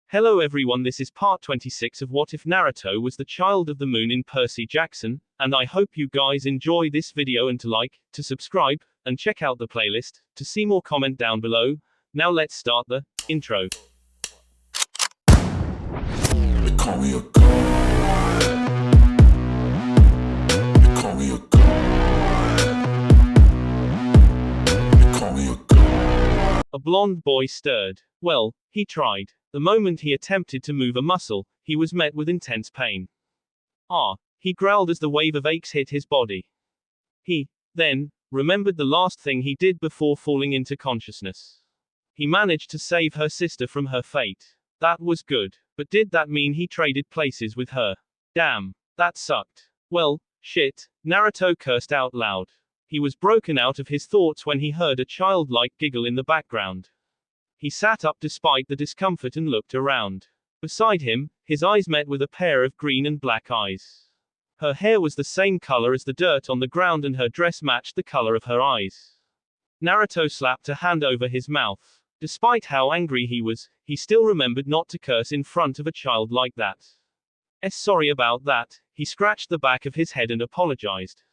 Hello everyone, this is part 26 of What If Naruto Was the Child of the Moon in Percy Jackson, and I hope you guys enjoy this video and to like, to subscribe, and check out the playlist, to see more comment down below. Now let's start the intro. They call me a god. They call me a god. They call me a god. A blonde boy stirred. Well, he tried. The moment he attempted to move a muscle, he was met with intense pain. He growled as the wave of aches hit his body. He, then, remembered the last thing he did before falling into consciousness. He managed to save her sister from her fate. That was good. But did that mean he traded places with her? Damn. That sucked. Well, shit, Naruto cursed out loud. He was broken out of his thoughts when he heard a childlike giggle in the background. He sat up despite the discomfort and looked around. Beside him, his eyes met with a pair of green and black eyes. Her hair was the same color as the dirt on the ground and her dress matched the color of her eyes. Naruto slapped a hand over his mouth. Despite how angry he was, he still remembered not to curse in front of a child like that. Sorry about that. He scratched the back of his head and apologized.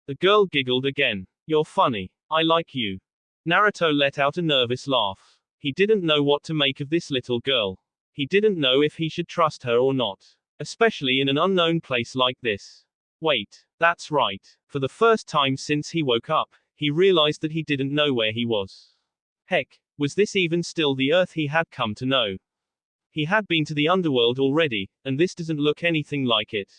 The girl giggled again. You're funny. I like you. Naruto let out a nervous laugh. He didn't know what to make of this little girl. He didn't know if he should trust her or not. Especially in an unknown place like this. Wait, that's right. For the first time since he woke up, he realized that he didn't know where he was. Heck, was this even still the Earth he had come to know? He had been to the underworld already, and this doesn't look anything like it.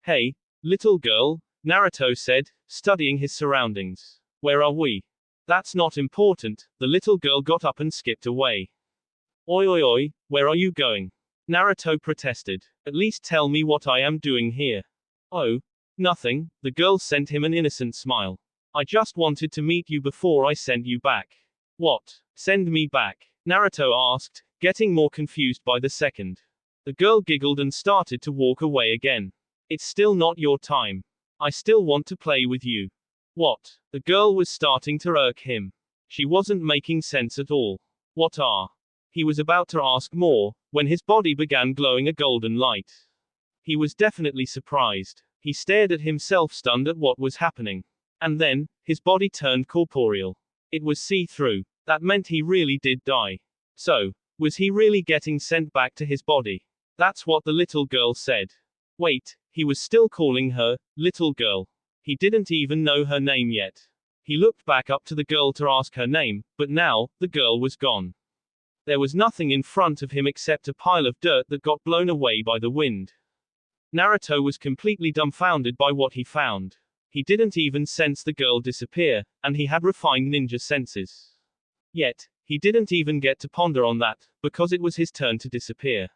Hey, little girl, Naruto said, studying his surroundings. Where are we? That's not important. The little girl got up and skipped away. Oi oi oi, where are you going? Naruto protested. At least tell me what I am doing here. Oh, nothing. The girl sent him an innocent smile. I just wanted to meet you before I sent you back. What? Send me back? Naruto asked, getting more confused by the second. The girl giggled and started to walk away again. It's still not your time. I still want to play with you. What? The girl was starting to irk him. She wasn't making sense at all. What are? He was about to ask more, when his body began glowing a golden light. He was definitely surprised. He stared at himself stunned at what was happening. And then, his body turned corporeal. It was see-through. That meant he really did die. So, was he really getting sent back to his body? That's what the little girl said. Wait, he was still calling her, little girl. He didn't even know her name yet. He looked back up to the girl to ask her name, but now, the girl was gone. There was nothing in front of him except a pile of dirt that got blown away by the wind. Naruto was completely dumbfounded by what he found. He didn't even sense the girl disappear, and he had refined ninja senses. Yet, he didn't even get to ponder on that, because it was his turn to disappear.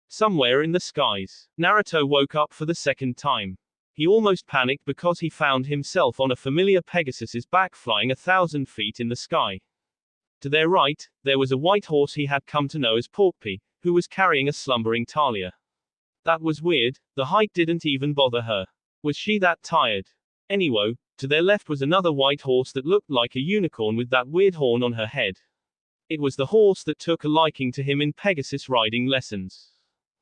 Somewhere in the skies, Naruto woke up for the second time. He almost panicked because he found himself on a familiar Pegasus's back flying 1,000 feet in the sky. To their right, there was a white horse he had come to know as Percy, who was carrying a slumbering Talia. That was weird, the height didn't even bother her. Was she that tired? Anyway, to their left was another white horse that looked like a unicorn with that weird horn on her head. It was the horse that took a liking to him in Pegasus riding lessons.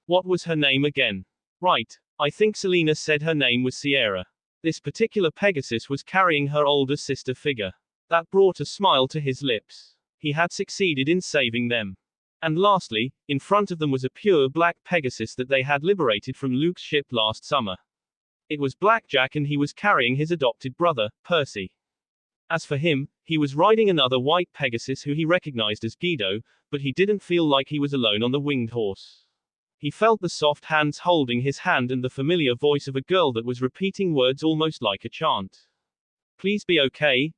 What was her name again? Right. I think Selena said her name was Sierra. This particular Pegasus was carrying her older sister figure. That brought a smile to his lips. He had succeeded in saving them. And lastly, in front of them was a pure black Pegasus that they had liberated from Luke's ship last summer. It was Blackjack and he was carrying his adopted brother, Percy. As for him, he was riding another white Pegasus who he recognized as Guido, but he didn't feel like he was alone on the winged horse. He felt the soft hands holding his hand and the familiar voice of a girl that was repeating words almost like a chant. Please be okay,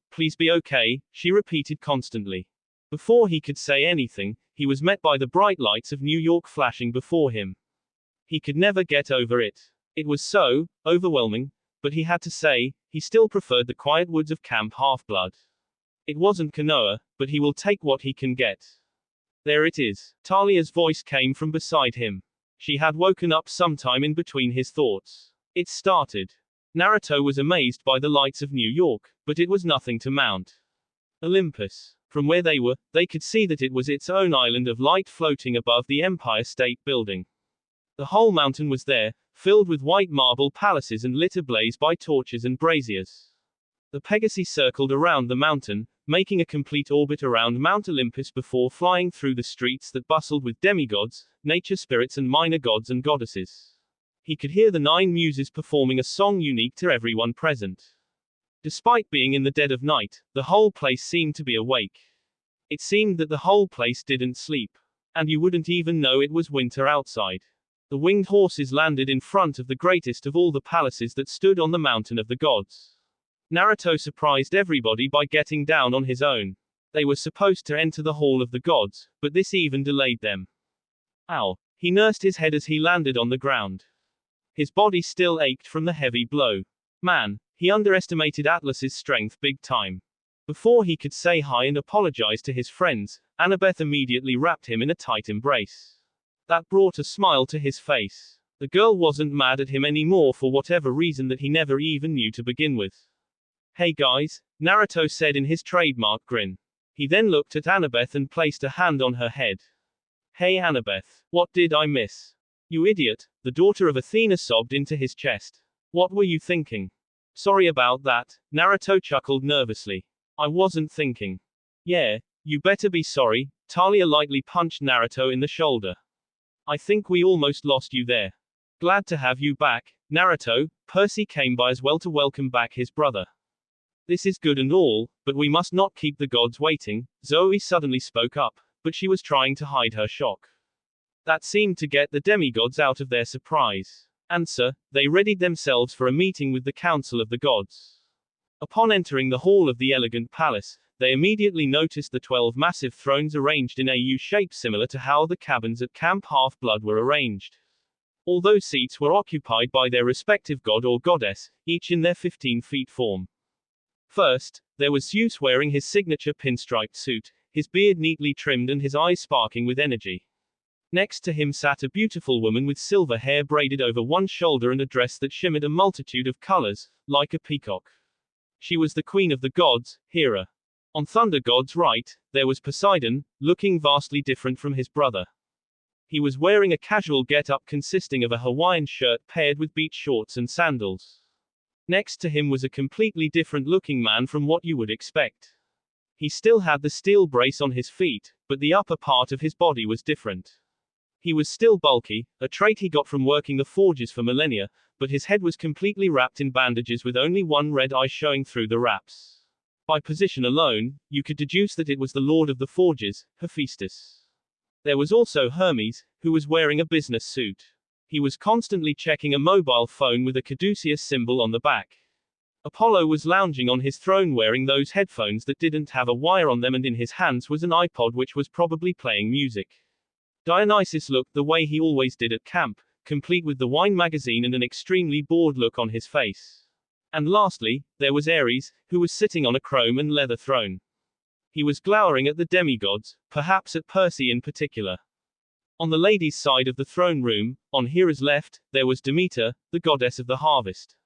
she repeated constantly. Before he could say anything, he was met by the bright lights of New York flashing before him. He could never get over it. It was so overwhelming, but he had to say, he still preferred the quiet woods of Camp Half-Blood. It wasn't Konoha, but he will take what he can get. There it is. Talia's voice came from beside him. She had woken up sometime in between his thoughts. It started. Naruto was amazed by the lights of New York, but it was nothing to mount. Olympus. From where they were, they could see that it was its own island of light floating above the Empire State Building. The whole mountain was there, filled with white marble palaces and lit ablaze by torches and braziers. The Pegasus circled around the mountain, making a complete orbit around Mount Olympus before flying through the streets that bustled with demigods, nature spirits and minor gods and goddesses. He could hear the 9 muses performing a song unique to everyone present. Despite being in the dead of night, the whole place seemed to be awake. It seemed that the whole place didn't sleep. And you wouldn't even know it was winter outside. The winged horses landed in front of the greatest of all the palaces that stood on the mountain of the gods. Naruto surprised everybody by getting down on his own. They were supposed to enter the hall of the gods, but this even delayed them. Ow! He nursed his head as he landed on the ground. His body still ached from the heavy blow. Man, he underestimated Atlas's strength big time. Before he could say hi and apologize to his friends, Annabeth immediately wrapped him in a tight embrace. That brought a smile to his face. The girl wasn't mad at him anymore for whatever reason that he never even knew to begin with. Hey guys, Naruto said in his trademark grin. He then looked at Annabeth and placed a hand on her head. Hey Annabeth, what did I miss? You idiot, the daughter of Athena sobbed into his chest. What were you thinking? Sorry about that, Naruto chuckled nervously. I wasn't thinking. Yeah, you better be sorry, Talia lightly punched Naruto in the shoulder. I think we almost lost you there. Glad to have you back, Naruto. Percy came by as well to welcome back his brother. This is good and all, but we must not keep the gods waiting, Zoe suddenly spoke up, but she was trying to hide her shock. That seemed to get the demigods out of their surprise. Answer, they readied themselves for a meeting with the Council of the Gods. Upon entering the hall of the elegant palace, they immediately noticed the 12 massive thrones arranged in a U-shape similar to how the cabins at Camp Half-Blood were arranged. All those seats were occupied by their respective god or goddess, each in their 15-feet form. First, there was Zeus wearing his signature pinstriped suit, his beard neatly trimmed and his eyes sparkling with energy. Next to him sat a beautiful woman with silver hair braided over one shoulder and a dress that shimmered a multitude of colors, like a peacock. She was the queen of the gods, Hera. On Thunder God's right, there was Poseidon, looking vastly different from his brother. He was wearing a casual get-up consisting of a Hawaiian shirt paired with beach shorts and sandals. Next to him was a completely different-looking man from what you would expect. He still had the steel brace on his feet, but the upper part of his body was different. He was still bulky, a trait he got from working the forges for millennia, but his head was completely wrapped in bandages with only one red eye showing through the wraps. By position alone, you could deduce that it was the Lord of the Forges, Hephaestus. There was also Hermes, who was wearing a business suit. He was constantly checking a mobile phone with a caduceus symbol on the back. Apollo was lounging on his throne wearing those headphones that didn't have a wire on them, and in his hands was an iPod which was probably playing music. Dionysus looked the way he always did at camp, complete with the wine magazine and an extremely bored look on his face. And lastly, there was Ares, who was sitting on a chrome and leather throne. He was glowering at the demigods, perhaps at Percy in particular. On the ladies' side of the throne room, on Hera's left, there was Demeter, the goddess of the harvest.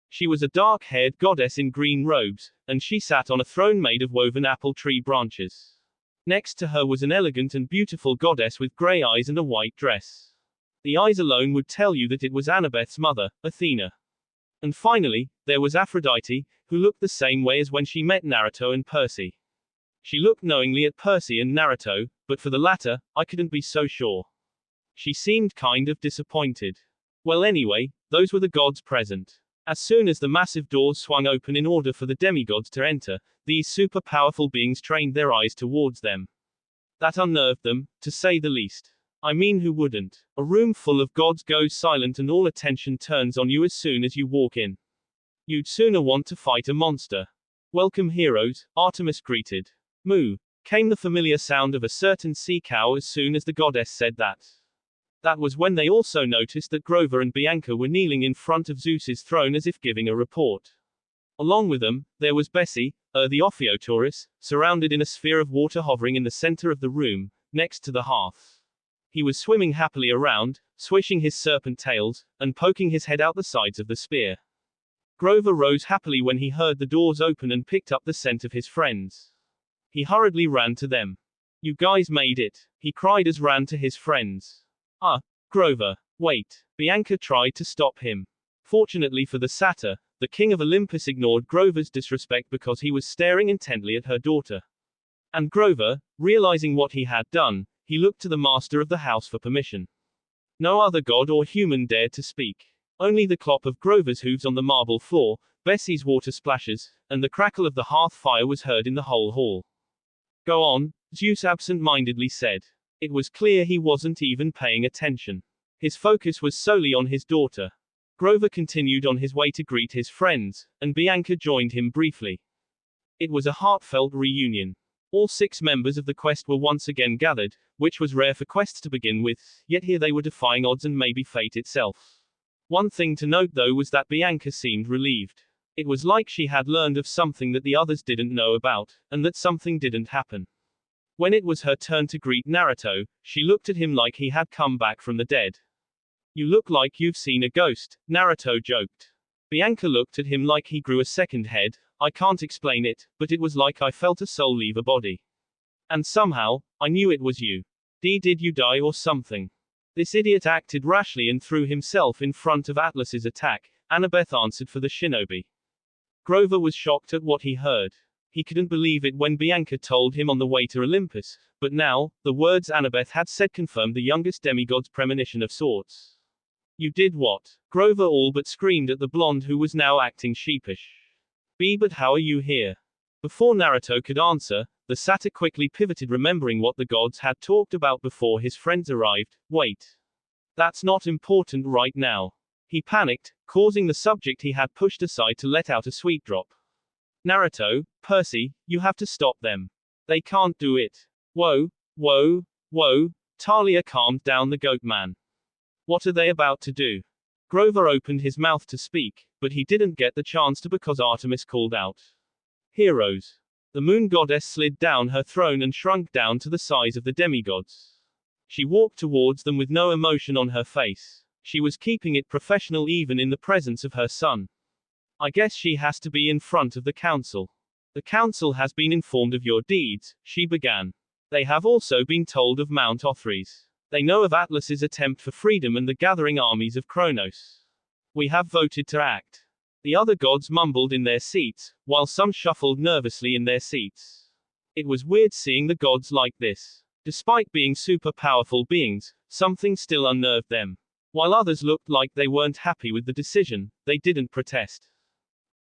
She was a dark-haired goddess in green robes, and she sat on a throne made of woven apple tree branches. Next to her was an elegant and beautiful goddess with grey eyes and a white dress. The eyes alone would tell you that it was Annabeth's mother, Athena. And finally, there was Aphrodite, who looked the same way as when she met Naruto and Percy. She looked knowingly at Percy and Naruto, but for the latter, I couldn't be so sure. She seemed kind of disappointed. Well anyway, those were the gods present. As soon as the massive doors swung open in order for the demigods to enter, these super powerful beings trained their eyes towards them. That unnerved them, to say the least. I mean, who wouldn't? A room full of gods goes silent and all attention turns on you as soon as you walk in. You'd sooner want to fight a monster. Welcome heroes, Artemis greeted. Moo, came the familiar sound of a certain sea cow as soon as the goddess said that. That was when they also noticed that Grover and Bianca were kneeling in front of Zeus's throne as if giving a report. Along with them, there was Bessie, the Ophiotaurus, surrounded in a sphere of water hovering in the center of the room, next to the hearth. He was swimming happily around, swishing his serpent tails, and poking his head out the sides of the spear. Grover rose happily when he heard the doors open and picked up the scent of his friends. He hurriedly ran to them. You guys made it, he cried as ran to his friends. Grover. Wait. Bianca tried to stop him. Fortunately for the satyr, the king of Olympus ignored Grover's disrespect because he was staring intently at her daughter. And Grover, realizing what he had done, he looked to the master of the house for permission. No other god or human dared to speak. Only the clop of Grover's hooves on the marble floor, Bessie's water splashes, and the crackle of the hearth fire was heard in the whole hall. Go on, Zeus absent-mindedly said. It was clear he wasn't even paying attention. His focus was solely on his daughter. Grover continued on his way to greet his friends, and Bianca joined him briefly. It was a heartfelt reunion. All 6 members of the quest were once again gathered, which was rare for quests to begin with, yet here they were defying odds and maybe fate itself. One thing to note though was that Bianca seemed relieved. It was like she had learned of something that the others didn't know about, and that something didn't happen. When it was her turn to greet Naruto, she looked at him like he had come back from the dead. You look like you've seen a ghost, Naruto joked. Bianca looked at him like he grew a second head. I can't explain it, but it was like I felt a soul leave a body. And somehow, I knew it was you. Did you die or something? This idiot acted rashly and threw himself in front of Atlas's attack, Annabeth answered for the shinobi. Grover was shocked at what he heard. He couldn't believe it when Bianca told him on the way to Olympus, but now, the words Annabeth had said confirmed the youngest demigod's premonition of sorts. You did what? Grover all but screamed at the blonde who was now acting sheepish. But how are you here? Before Naruto could answer, the satyr quickly pivoted remembering what the gods had talked about before his friends arrived. Wait. That's not important right now. He panicked, causing the subject he had pushed aside to let out a sweet drop. Naruto, Percy, you have to stop them. They can't do it. Whoa, Talia calmed down the goat man. What are they about to do? Grover opened his mouth to speak, but he didn't get the chance to because Artemis called out. Heroes. The moon goddess slid down her throne and shrunk down to the size of the demigods. She walked towards them with no emotion on her face. She was keeping it professional even in the presence of her son. I guess she has to be in front of the council. The council has been informed of your deeds, she began. They have also been told of Mount Othries. They know of Atlas's attempt for freedom and the gathering armies of Kronos. We have voted to act. The other gods mumbled in their seats, while some shuffled nervously in their seats. It was weird seeing the gods like this. Despite being super powerful beings, something still unnerved them. While others looked like they weren't happy with the decision, they didn't protest.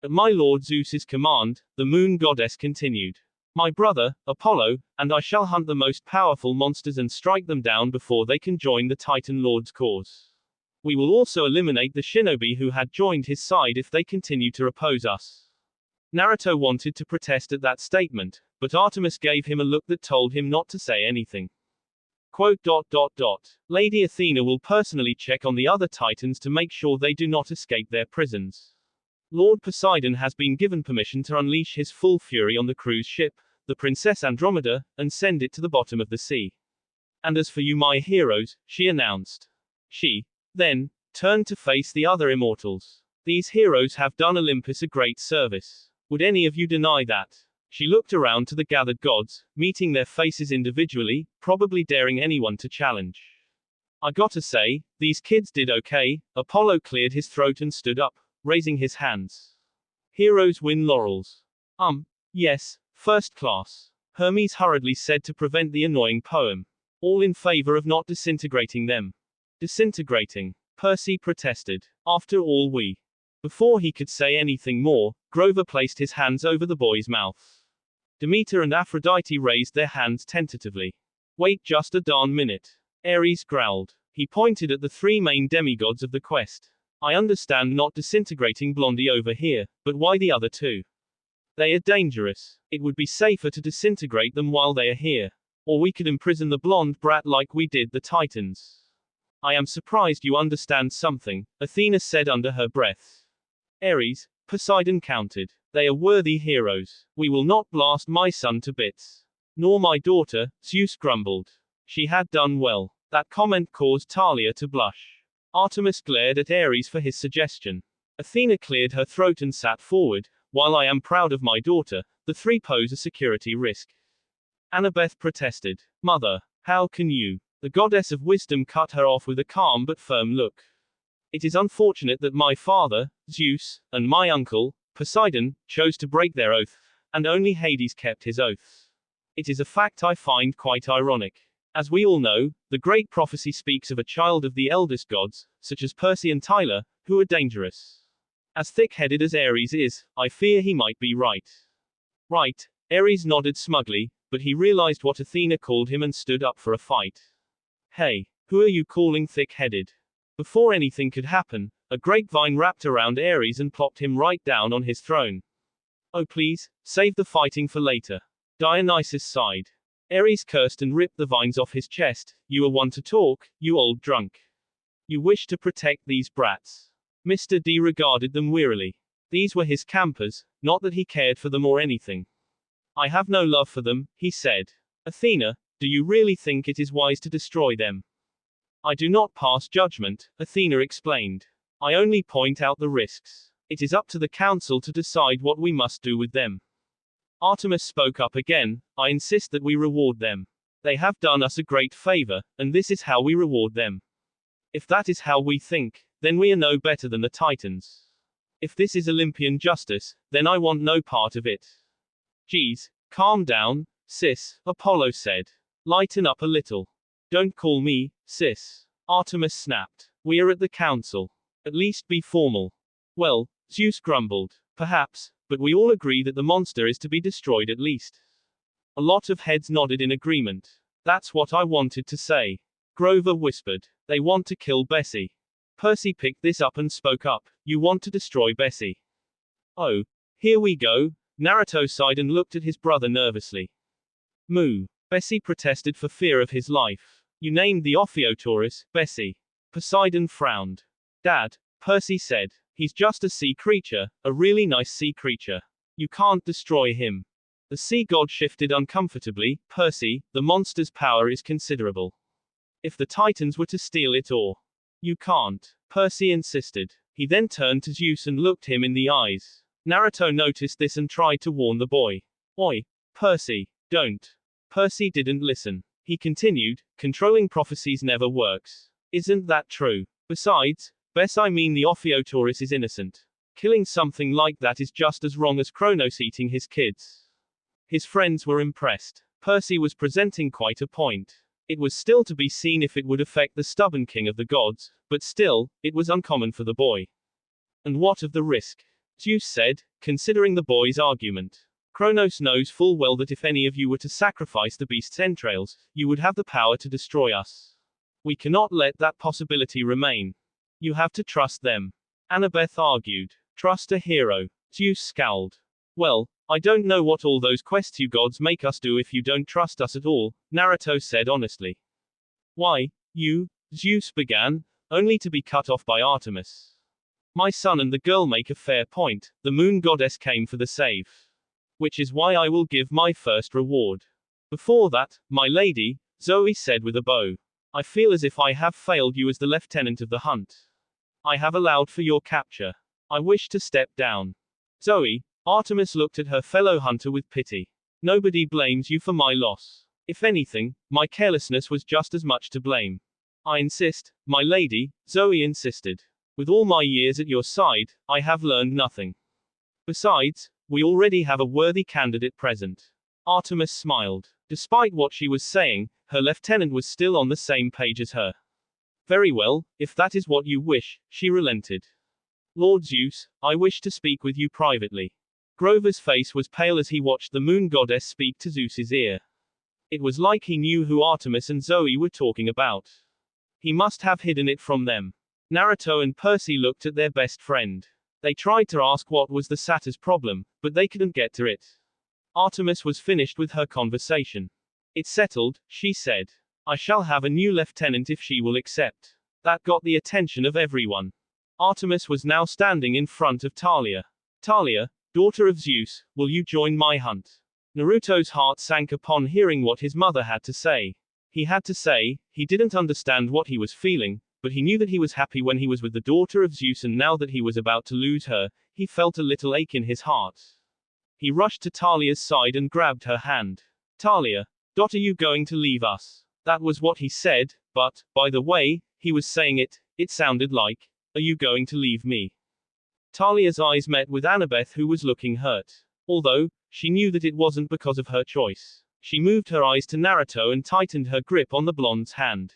At my lord Zeus's command, the moon goddess continued. My brother, Apollo, and I shall hunt the most powerful monsters and strike them down before they can join the Titan Lord's cause. We will also eliminate the shinobi who had joined his side if they continue to oppose us. Naruto wanted to protest at that statement, but Artemis gave him a look that told him not to say anything. Quote, Lady Athena will personally check on the other Titans to make sure they do not escape their prisons. Lord Poseidon has been given permission to unleash his full fury on the cruise ship, the Princess Andromeda, and send it to the bottom of the sea. And as for you my heroes, she announced. She, then, turned to face the other immortals. These heroes have done Olympus a great service. Would any of you deny that? She looked around to the gathered gods, meeting their faces individually, probably daring anyone to challenge. I gotta say, these kids did okay. Apollo cleared his throat and stood up, raising his hands. Heroes win laurels. Yes, first class. Hermes hurriedly said to prevent the annoying poem. All in favor of not disintegrating them. Disintegrating. Percy protested. After all we. Before he could say anything more, Grover placed his hands over the boy's mouth. Demeter and Aphrodite raised their hands tentatively. Wait just a darn minute. Ares growled. He pointed at the 3 main demigods of the quest. I understand not disintegrating Blondie over here, but why the other 2? They are dangerous. It would be safer to disintegrate them while they are here. Or we could imprison the blonde brat like we did the Titans. I am surprised you understand something, Athena said under her breath. Ares, Poseidon countered. They are worthy heroes. We will not blast my son to bits. Nor my daughter, Zeus grumbled. She had done well. That comment caused Talia to blush. Artemis glared at Ares for his suggestion. Athena cleared her throat and sat forward. While I am proud of my daughter, the 3 pose a security risk. Annabeth protested. Mother, how can you? The goddess of wisdom cut her off with a calm but firm look. It is unfortunate that my father, Zeus, and my uncle, Poseidon, chose to break their oath, and only Hades kept his oaths. It is a fact I find quite ironic. As we all know, the great prophecy speaks of a child of the eldest gods, such as Percy and Talia, who are dangerous. As thick-headed as Ares is, I fear he might be right. Right, Ares nodded smugly, but he realized what Athena called him and stood up for a fight. Hey, who are you calling thick-headed? Before anything could happen, a grapevine wrapped around Ares and plopped him right down on his throne. Oh please, save the fighting for later. Dionysus sighed. Ares cursed and ripped the vines off his chest. You are one to talk, you old drunk. You wish to protect these brats. Mr. D regarded them wearily. These were his campers, not that he cared for them or anything. I have no love for them, he said. Athena, do you really think it is wise to destroy them? I do not pass judgment, Athena explained. I only point out the risks. It is up to the council to decide what we must do with them. Artemis spoke up again. I insist that we reward them. They have done us a great favor, and this is how we reward them. If that is how we think, then we are no better than the Titans. If this is Olympian justice, then I want no part of it. Geez, calm down, sis, Apollo said. Lighten up a little. Don't call me, sis. Artemis snapped. We are at the council. At least be formal. Well, Zeus grumbled. Perhaps, but we all agree that the monster is to be destroyed at least. A lot of heads nodded in agreement. That's what I wanted to say. Grover whispered. They want to kill Bessie. Percy picked this up and spoke up. You want to destroy Bessie. Oh, here we go. Naruto sighed and looked at his brother nervously. Moo. Bessie protested for fear of his life. You named the Ophiotaurus, Bessie. Poseidon frowned. Dad, Percy said. He's just a sea creature, a really nice sea creature. You can't destroy him. The sea god shifted uncomfortably. Percy, the monster's power is considerable. If the Titans were to steal it or... You can't. Percy insisted. He then turned to Zeus and looked him in the eyes. Naruto noticed this and tried to warn the boy. Oi, Percy, don't. Percy didn't listen. He continued, controlling prophecies never works. Isn't that true? Besides, I mean the Ophiotaurus is innocent. Killing something like that is just as wrong as Kronos eating his kids. His friends were impressed. Percy was presenting quite a point. It was still to be seen if it would affect the stubborn king of the gods, but still, it was uncommon for the boy. And what of the risk? Zeus said, considering the boy's argument. Kronos knows full well that if any of you were to sacrifice the beast's entrails, you would have the power to destroy us. We cannot let that possibility remain. You have to trust them. Annabeth argued. Trust a hero. Zeus scowled. Well, I don't know what all those quests you gods make us do if you don't trust us at all, Naruto said honestly. Why, you, Zeus began, only to be cut off by Artemis. My son and the girl make a fair point. The moon goddess came for the save. Which is why I will give my first reward. Before that, my lady, Zoe said with a bow. I feel as if I have failed you as the lieutenant of the hunt. I have allowed for your capture. I wish to step down. Zoe, Artemis looked at her fellow hunter with pity. Nobody blames you for my loss. If anything, my carelessness was just as much to blame. I insist, my lady, Zoe insisted. With all my years at your side, I have learned nothing. Besides, we already have a worthy candidate present. Artemis smiled. Despite what she was saying, her lieutenant was still on the same page as her. Very well, if that is what you wish, she relented. Lord Zeus, I wish to speak with you privately. Grover's face was pale as he watched the moon goddess speak to Zeus's ear. It was like he knew who Artemis and Zoe were talking about. He must have hidden it from them. Naruto and Percy looked at their best friend. They tried to ask what was the satyr's problem, but they couldn't get to it. Artemis was finished with her conversation. It's settled, she said. I shall have a new lieutenant if she will accept. That got the attention of everyone. Artemis was now standing in front of Talia. Talia, daughter of Zeus, will you join my hunt? Naruto's heart sank upon hearing what his mother had to say. He had to say, he didn't understand what he was feeling, but he knew that he was happy when he was with the daughter of Zeus, and now that he was about to lose her, he felt a little ache in his heart. He rushed to Talia's side and grabbed her hand. Talia, Are you going to leave us? That was what he said, but, by the way, he was saying it sounded like, are you going to leave me? Talia's eyes met with Annabeth, who was looking hurt. Although, she knew that it wasn't because of her choice. She moved her eyes to Naruto and tightened her grip on the blonde's hand.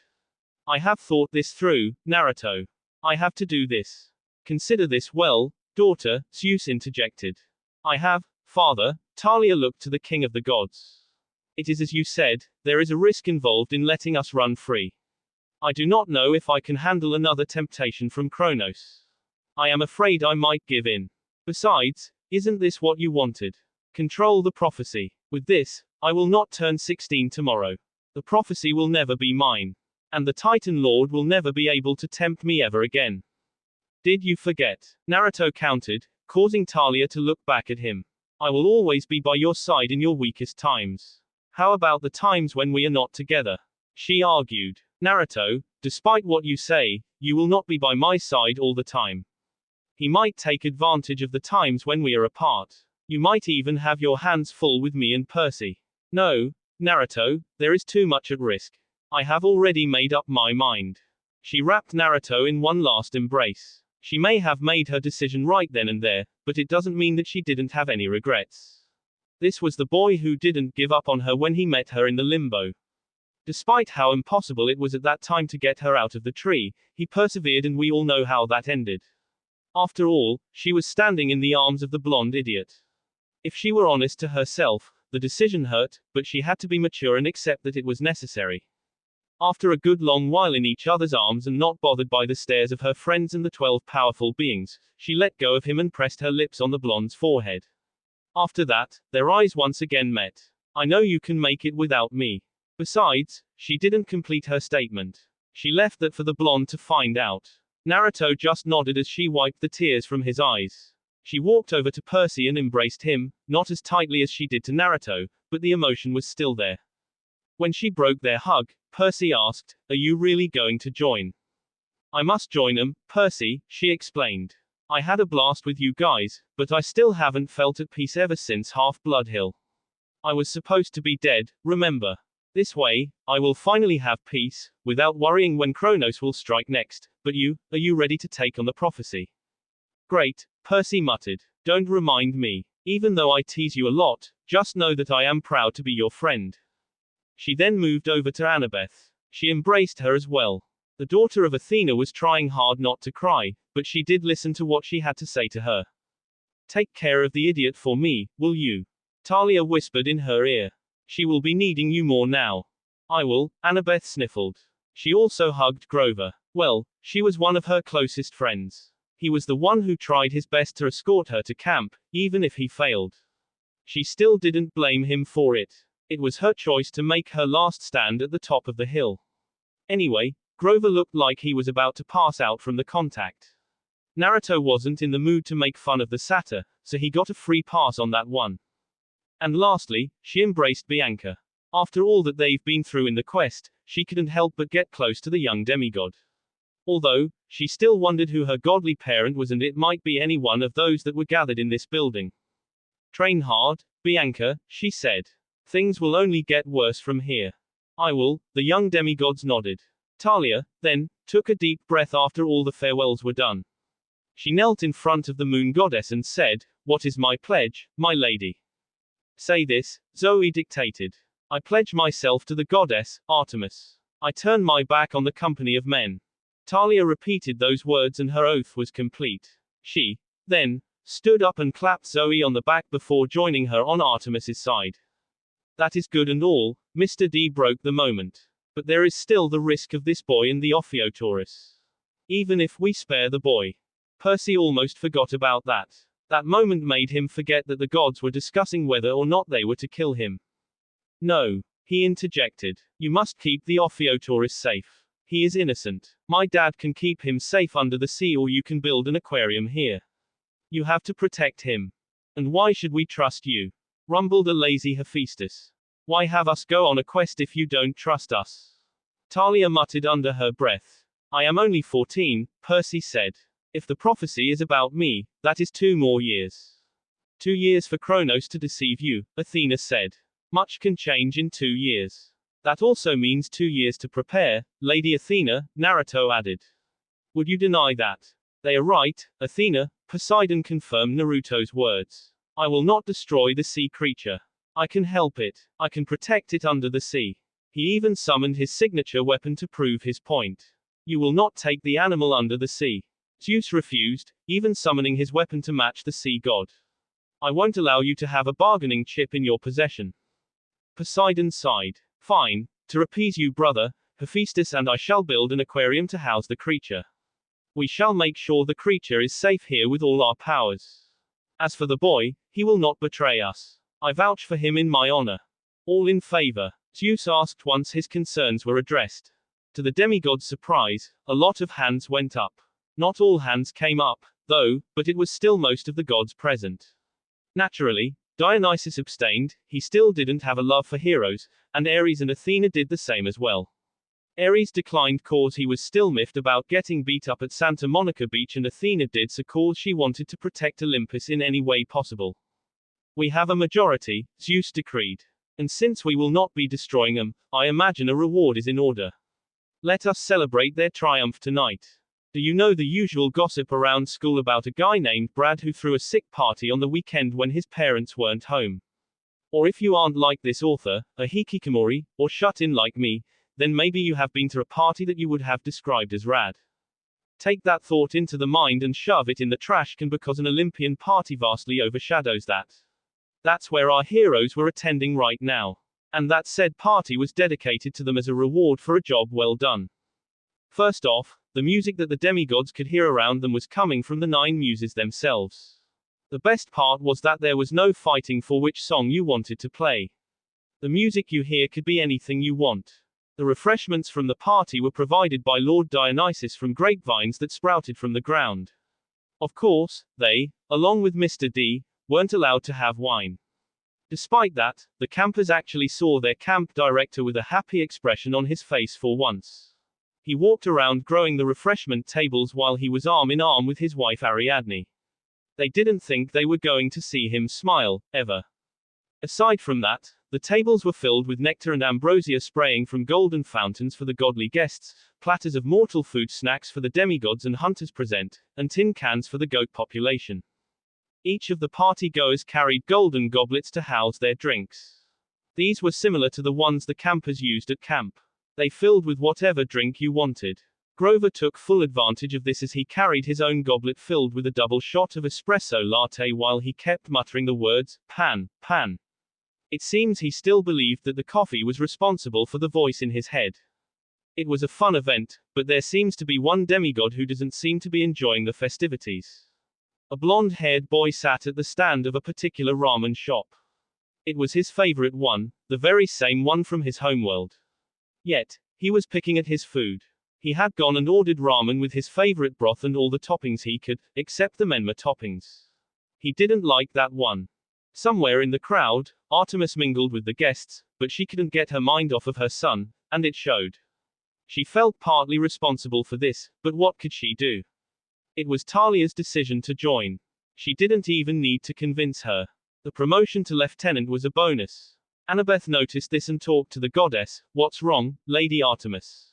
I have thought this through, Naruto. I have to do this. Consider this well, daughter, Zeus interjected. I have, father. Talia looked to the king of the gods. It is as you said, there is a risk involved in letting us run free. I do not know if I can handle another temptation from Kronos. I am afraid I might give in. Besides, isn't this what you wanted? Control the prophecy. With this, I will not turn 16 tomorrow. The prophecy will never be mine. And the Titan Lord will never be able to tempt me ever again. Did you forget? Naruto countered, causing Talia to look back at him. I will always be by your side in your weakest times. How about the times when we are not together? She argued. Naruto, despite what you say, you will not be by my side all the time. He might take advantage of the times when we are apart. You might even have your hands full with me and Percy. No, Naruto, there is too much at risk. I have already made up my mind. She wrapped Naruto in one last embrace. She may have made her decision right then and there, but it doesn't mean that she didn't have any regrets. This was the boy who didn't give up on her when he met her in the limbo. Despite how impossible it was at that time to get her out of the tree, he persevered, and we all know how that ended. After all, she was standing in the arms of the blonde idiot. If she were honest to herself, the decision hurt, but she had to be mature and accept that it was necessary. After a good long while in each other's arms and not bothered by the stares of her friends and the 12 powerful beings, she let go of him and pressed her lips on the blonde's forehead. After that, their eyes once again met. I know you can make it without me. Besides, she didn't complete her statement. She left that for the blonde to find out. Naruto just nodded as she wiped the tears from his eyes. She walked over to Percy and embraced him, not as tightly as she did to Naruto, but the emotion was still there. When she broke their hug, Percy asked, "Are you really going to join?" "I must join them, Percy," she explained. "I had a blast with you guys, but I still haven't felt at peace ever since Half-Blood Hill. I was supposed to be dead, remember? This way, I will finally have peace, without worrying when Kronos will strike next. But are you ready to take on the prophecy?" "Great," Percy muttered. "Don't remind me. Even though I tease you a lot, just know that I am proud to be your friend." She then moved over to Annabeth. She embraced her as well. The daughter of Athena was trying hard not to cry, but she did listen to what she had to say to her. "Take care of the idiot for me, will you?" Talia whispered in her ear. "She will be needing you more now." "I will," Annabeth sniffled. She also hugged Grover. Well, she was one of her closest friends. He was the one who tried his best to escort her to camp, even if he failed. She still didn't blame him for it. It was her choice to make her last stand at the top of the hill. Anyway, Grover looked like he was about to pass out from the contact. Naruto wasn't in the mood to make fun of the satyr, so he got a free pass on that one. And lastly, she embraced Bianca. After all that they've been through in the quest, she couldn't help but get close to the young demigod. Although, she still wondered who her godly parent was, and it might be any one of those that were gathered in this building. "Train hard, Bianca," she said. "Things will only get worse from here." "I will," the young demigods nodded. Talia, then, took a deep breath after all the farewells were done. She knelt in front of the moon goddess and said, "What is my pledge, my lady?" "Say this," Zoe dictated. "I pledge myself to the goddess, Artemis. I turn my back on the company of men." Talia repeated those words and her oath was complete. She, then, stood up and clapped Zoe on the back before joining her on Artemis's side. "That is good and all," Mr. D broke the moment. "But there is still the risk of this boy and the Ophiuchorus. Even if we spare the boy." Percy almost forgot about that. That moment made him forget that the gods were discussing whether or not they were to kill him. "No," he interjected. "You must keep the Ophiuchorus safe. He is innocent. My dad can keep him safe under the sea, or you can build an aquarium here. You have to protect him." "And why should we trust you?" rumbled a lazy Hephaestus. "Why have us go on a quest if you don't trust us?" Talia muttered under her breath. "I am only 14, Percy said. If the prophecy is about me, that is 2 more years. 2 years for Kronos to deceive you, Athena said. Much can change in 2 years. That also means 2 years to prepare, Lady Athena, Naruto added. Would you deny that? They are right, Athena, Poseidon confirmed Naruto's words. I will not destroy the sea creature. I can help it. I can protect it under the sea. He even summoned his signature weapon to prove his point. You will not take the animal under the sea. Zeus refused, even summoning his weapon to match the sea god. I won't allow you to have a bargaining chip in your possession. Poseidon sighed. Fine, to appease you, brother, Hephaestus and I shall build an aquarium to house the creature. We shall make sure the creature is safe here with all our powers. As for the boy, he will not betray us. I vouch for him in my honor. All in favor? Zeus asked once his concerns were addressed. To the demigod's surprise, a lot of hands went up. Not all hands came up, though, but it was still most of the gods present. Naturally, Dionysus abstained, he still didn't have a love for heroes, and Ares and Athena did the same as well. Ares declined cause he was still miffed about getting beat up at Santa Monica Beach, and Athena did so cause she wanted to protect Olympus in any way possible. We have a majority, Zeus decreed. And since we will not be destroying them, I imagine a reward is in order. Let us celebrate their triumph tonight. Do you know the usual gossip around school about a guy named Brad who threw a sick party on the weekend when his parents weren't home? Or if you aren't like this author, a hikikomori, or shut-in like me, then maybe you have been to a party that you would have described as rad. Take that thought into the mind and shove it in the trash can, because an Olympian party vastly overshadows that. That's where our heroes were attending right now. And that said party was dedicated to them as a reward for a job well done. First off, the music that the demigods could hear around them was coming from the 9 muses themselves. The best part was that there was no fighting for which song you wanted to play. The music you hear could be anything you want. The refreshments from the party were provided by Lord Dionysus from grapevines that sprouted from the ground. Of course, they, along with Mr. D, weren't allowed to have wine. Despite that, the campers actually saw their camp director with a happy expression on his face for once. He walked around growing the refreshment tables while he was arm in arm with his wife Ariadne. They didn't think they were going to see him smile, ever. Aside from that, the tables were filled with nectar and ambrosia spraying from golden fountains for the godly guests, platters of mortal food snacks for the demigods and hunters present, and tin cans for the goat population. Each of the party-goers carried golden goblets to house their drinks. These were similar to the ones the campers used at camp. They filled with whatever drink you wanted. Grover took full advantage of this as he carried his own goblet filled with a double shot of espresso latte while he kept muttering the words, pan, pan. It seems he still believed that the coffee was responsible for the voice in his head. It was a fun event, but there seems to be one demigod who doesn't seem to be enjoying the festivities. A blonde-haired boy sat at the stand of a particular ramen shop. It was his favorite one, the very same one from his homeworld. Yet, he was picking at his food. He had gone and ordered ramen with his favorite broth and all the toppings he could, except the menma toppings. He didn't like that one. Somewhere in the crowd, Artemis mingled with the guests, but she couldn't get her mind off of her son, and it showed. She felt partly responsible for this, but what could she do? It was Talia's decision to join. She didn't even need to convince her. The promotion to lieutenant was a bonus. Annabeth noticed this and talked to the goddess. What's wrong, Lady Artemis?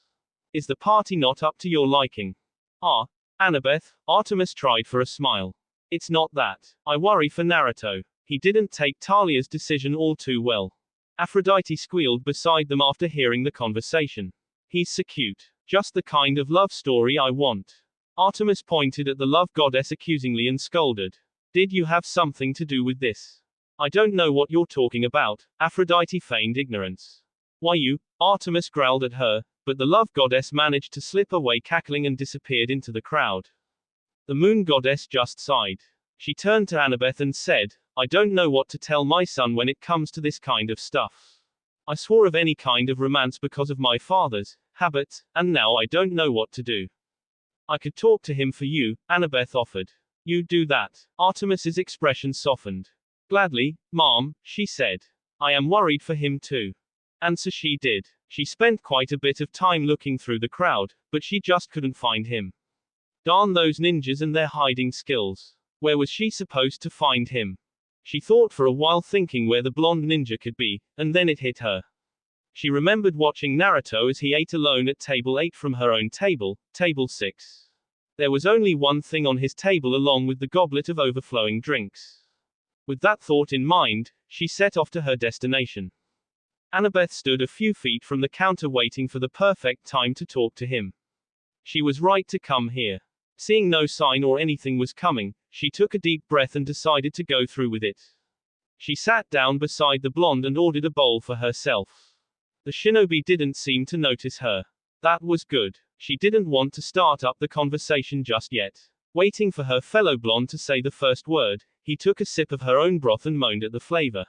Is the party not up to your liking? Ah, Annabeth, Artemis tried for a smile. It's not that. I worry for Naruto. He didn't take Talia's decision all too well. Aphrodite squealed beside them after hearing the conversation. He's so cute. Just the kind of love story I want. Artemis pointed at the love goddess accusingly and scolded. Did you have something to do with this? I don't know what you're talking about, Aphrodite feigned ignorance. Why you? Artemis growled at her, but the love goddess managed to slip away cackling and disappeared into the crowd. The moon goddess just sighed. She turned to Annabeth and said, I don't know what to tell my son when it comes to this kind of stuff. I swore of any kind of romance because of my father's habits, and now I don't know what to do. I could talk to him for you, Annabeth offered. You do that. Artemis's expression softened. Gladly, Mom, she said. I am worried for him too. And so she did. She spent quite a bit of time looking through the crowd, but she just couldn't find him. Darn those ninjas and their hiding skills. Where was she supposed to find him? She thought for a while, thinking where the blonde ninja could be, and then it hit her. She remembered watching Naruto as he ate alone at table 8 from her own table, table 6. There was only one thing on his table along with the goblet of overflowing drinks. With that thought in mind, she set off to her destination. Annabeth stood a few feet from the counter waiting for the perfect time to talk to him. She was right to come here. Seeing no sign or anything was coming, she took a deep breath and decided to go through with it. She sat down beside the blonde and ordered a bowl for herself. The shinobi didn't seem to notice her. That was good. She didn't want to start up the conversation just yet. Waiting for her fellow blonde to say the first word, he took a sip of her own broth and moaned at the flavor.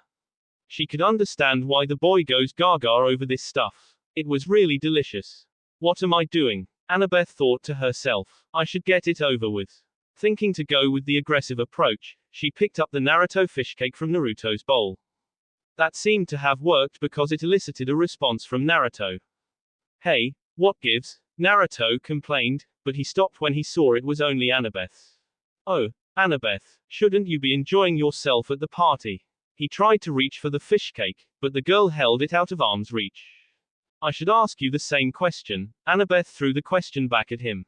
She could understand why the boy goes gaga over this stuff. It was really delicious. What am I doing? Annabeth thought to herself. I should get it over with. Thinking to go with the aggressive approach, she picked up the Naruto fish cake from Naruto's bowl. That seemed to have worked because it elicited a response from Naruto. Hey, what gives? Naruto complained, but he stopped when he saw it was only Annabeth. Oh, Annabeth, shouldn't you be enjoying yourself at the party? He tried to reach for the fish cake, but the girl held it out of arm's reach. I should ask you the same question. Annabeth threw the question back at him.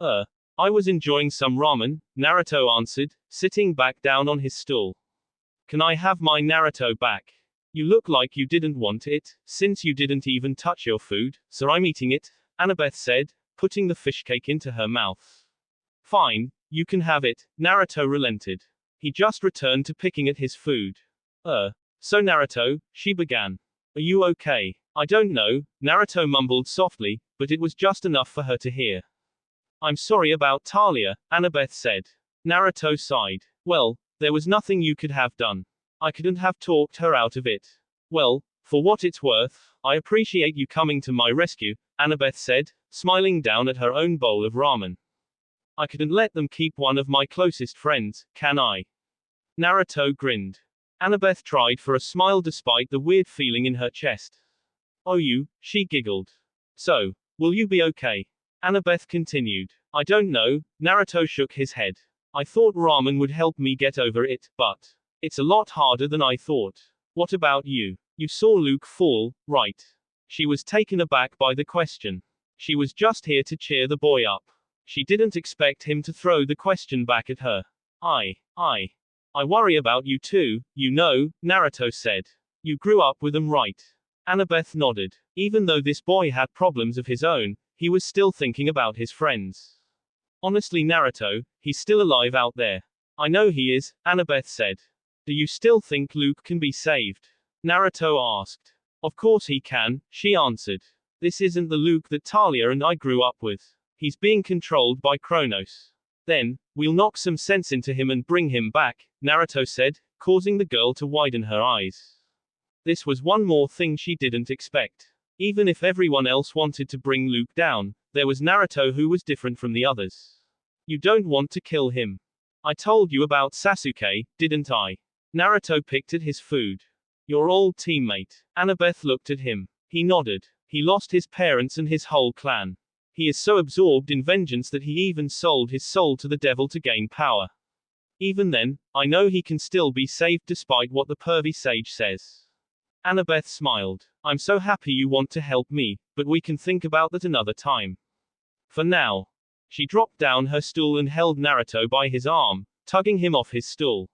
I was enjoying some ramen, Naruto answered, sitting back down on his stool. Can I have my Naruto back? You look like you didn't want it, since you didn't even touch your food, so I'm eating it, Annabeth said, putting the fish cake into her mouth. Fine, you can have it, Naruto relented. He just returned to picking at his food. So Naruto, she began. Are you okay? I don't know, Naruto mumbled softly, but it was just enough for her to hear. I'm sorry about Talia, Annabeth said. Naruto sighed. Well, there was nothing you could have done. I couldn't have talked her out of it. Well, for what it's worth, I appreciate you coming to my rescue, Annabeth said, smiling down at her own bowl of ramen. I couldn't let them keep one of my closest friends, can I? Naruto grinned. Annabeth tried for a smile despite the weird feeling in her chest. Oh, she giggled. So, will you be okay? Annabeth continued. I don't know, Naruto shook his head. I thought ramen would help me get over it, but it's a lot harder than I thought. What about you? You saw Luke fall, right? She was taken aback by the question. She was just here to cheer the boy up. She didn't expect him to throw the question back at her. I worry about you too, you know, Naruto said. You grew up with them, right? Annabeth nodded. Even though this boy had problems of his own, he was still thinking about his friends. Honestly, Naruto, he's still alive out there. I know he is, Annabeth said. Do you still think Luke can be saved? Naruto asked. Of course he can, she answered. This isn't the Luke that Talia and I grew up with. He's being controlled by Kronos. Then, we'll knock some sense into him and bring him back, Naruto said, causing the girl to widen her eyes. This was one more thing she didn't expect. Even if everyone else wanted to bring Luke down, there was Naruto who was different from the others. You don't want to kill him. I told you about Sasuke, didn't I? Naruto picked at his food. Your old teammate. Annabeth looked at him. He nodded. He lost his parents and his whole clan. He is so absorbed in vengeance that he even sold his soul to the devil to gain power. Even then, I know he can still be saved despite what the pervy sage says. Annabeth smiled. I'm so happy you want to help me, but we can think about that another time. For now. She dropped down her stool and held Naruto by his arm, tugging him off his stool.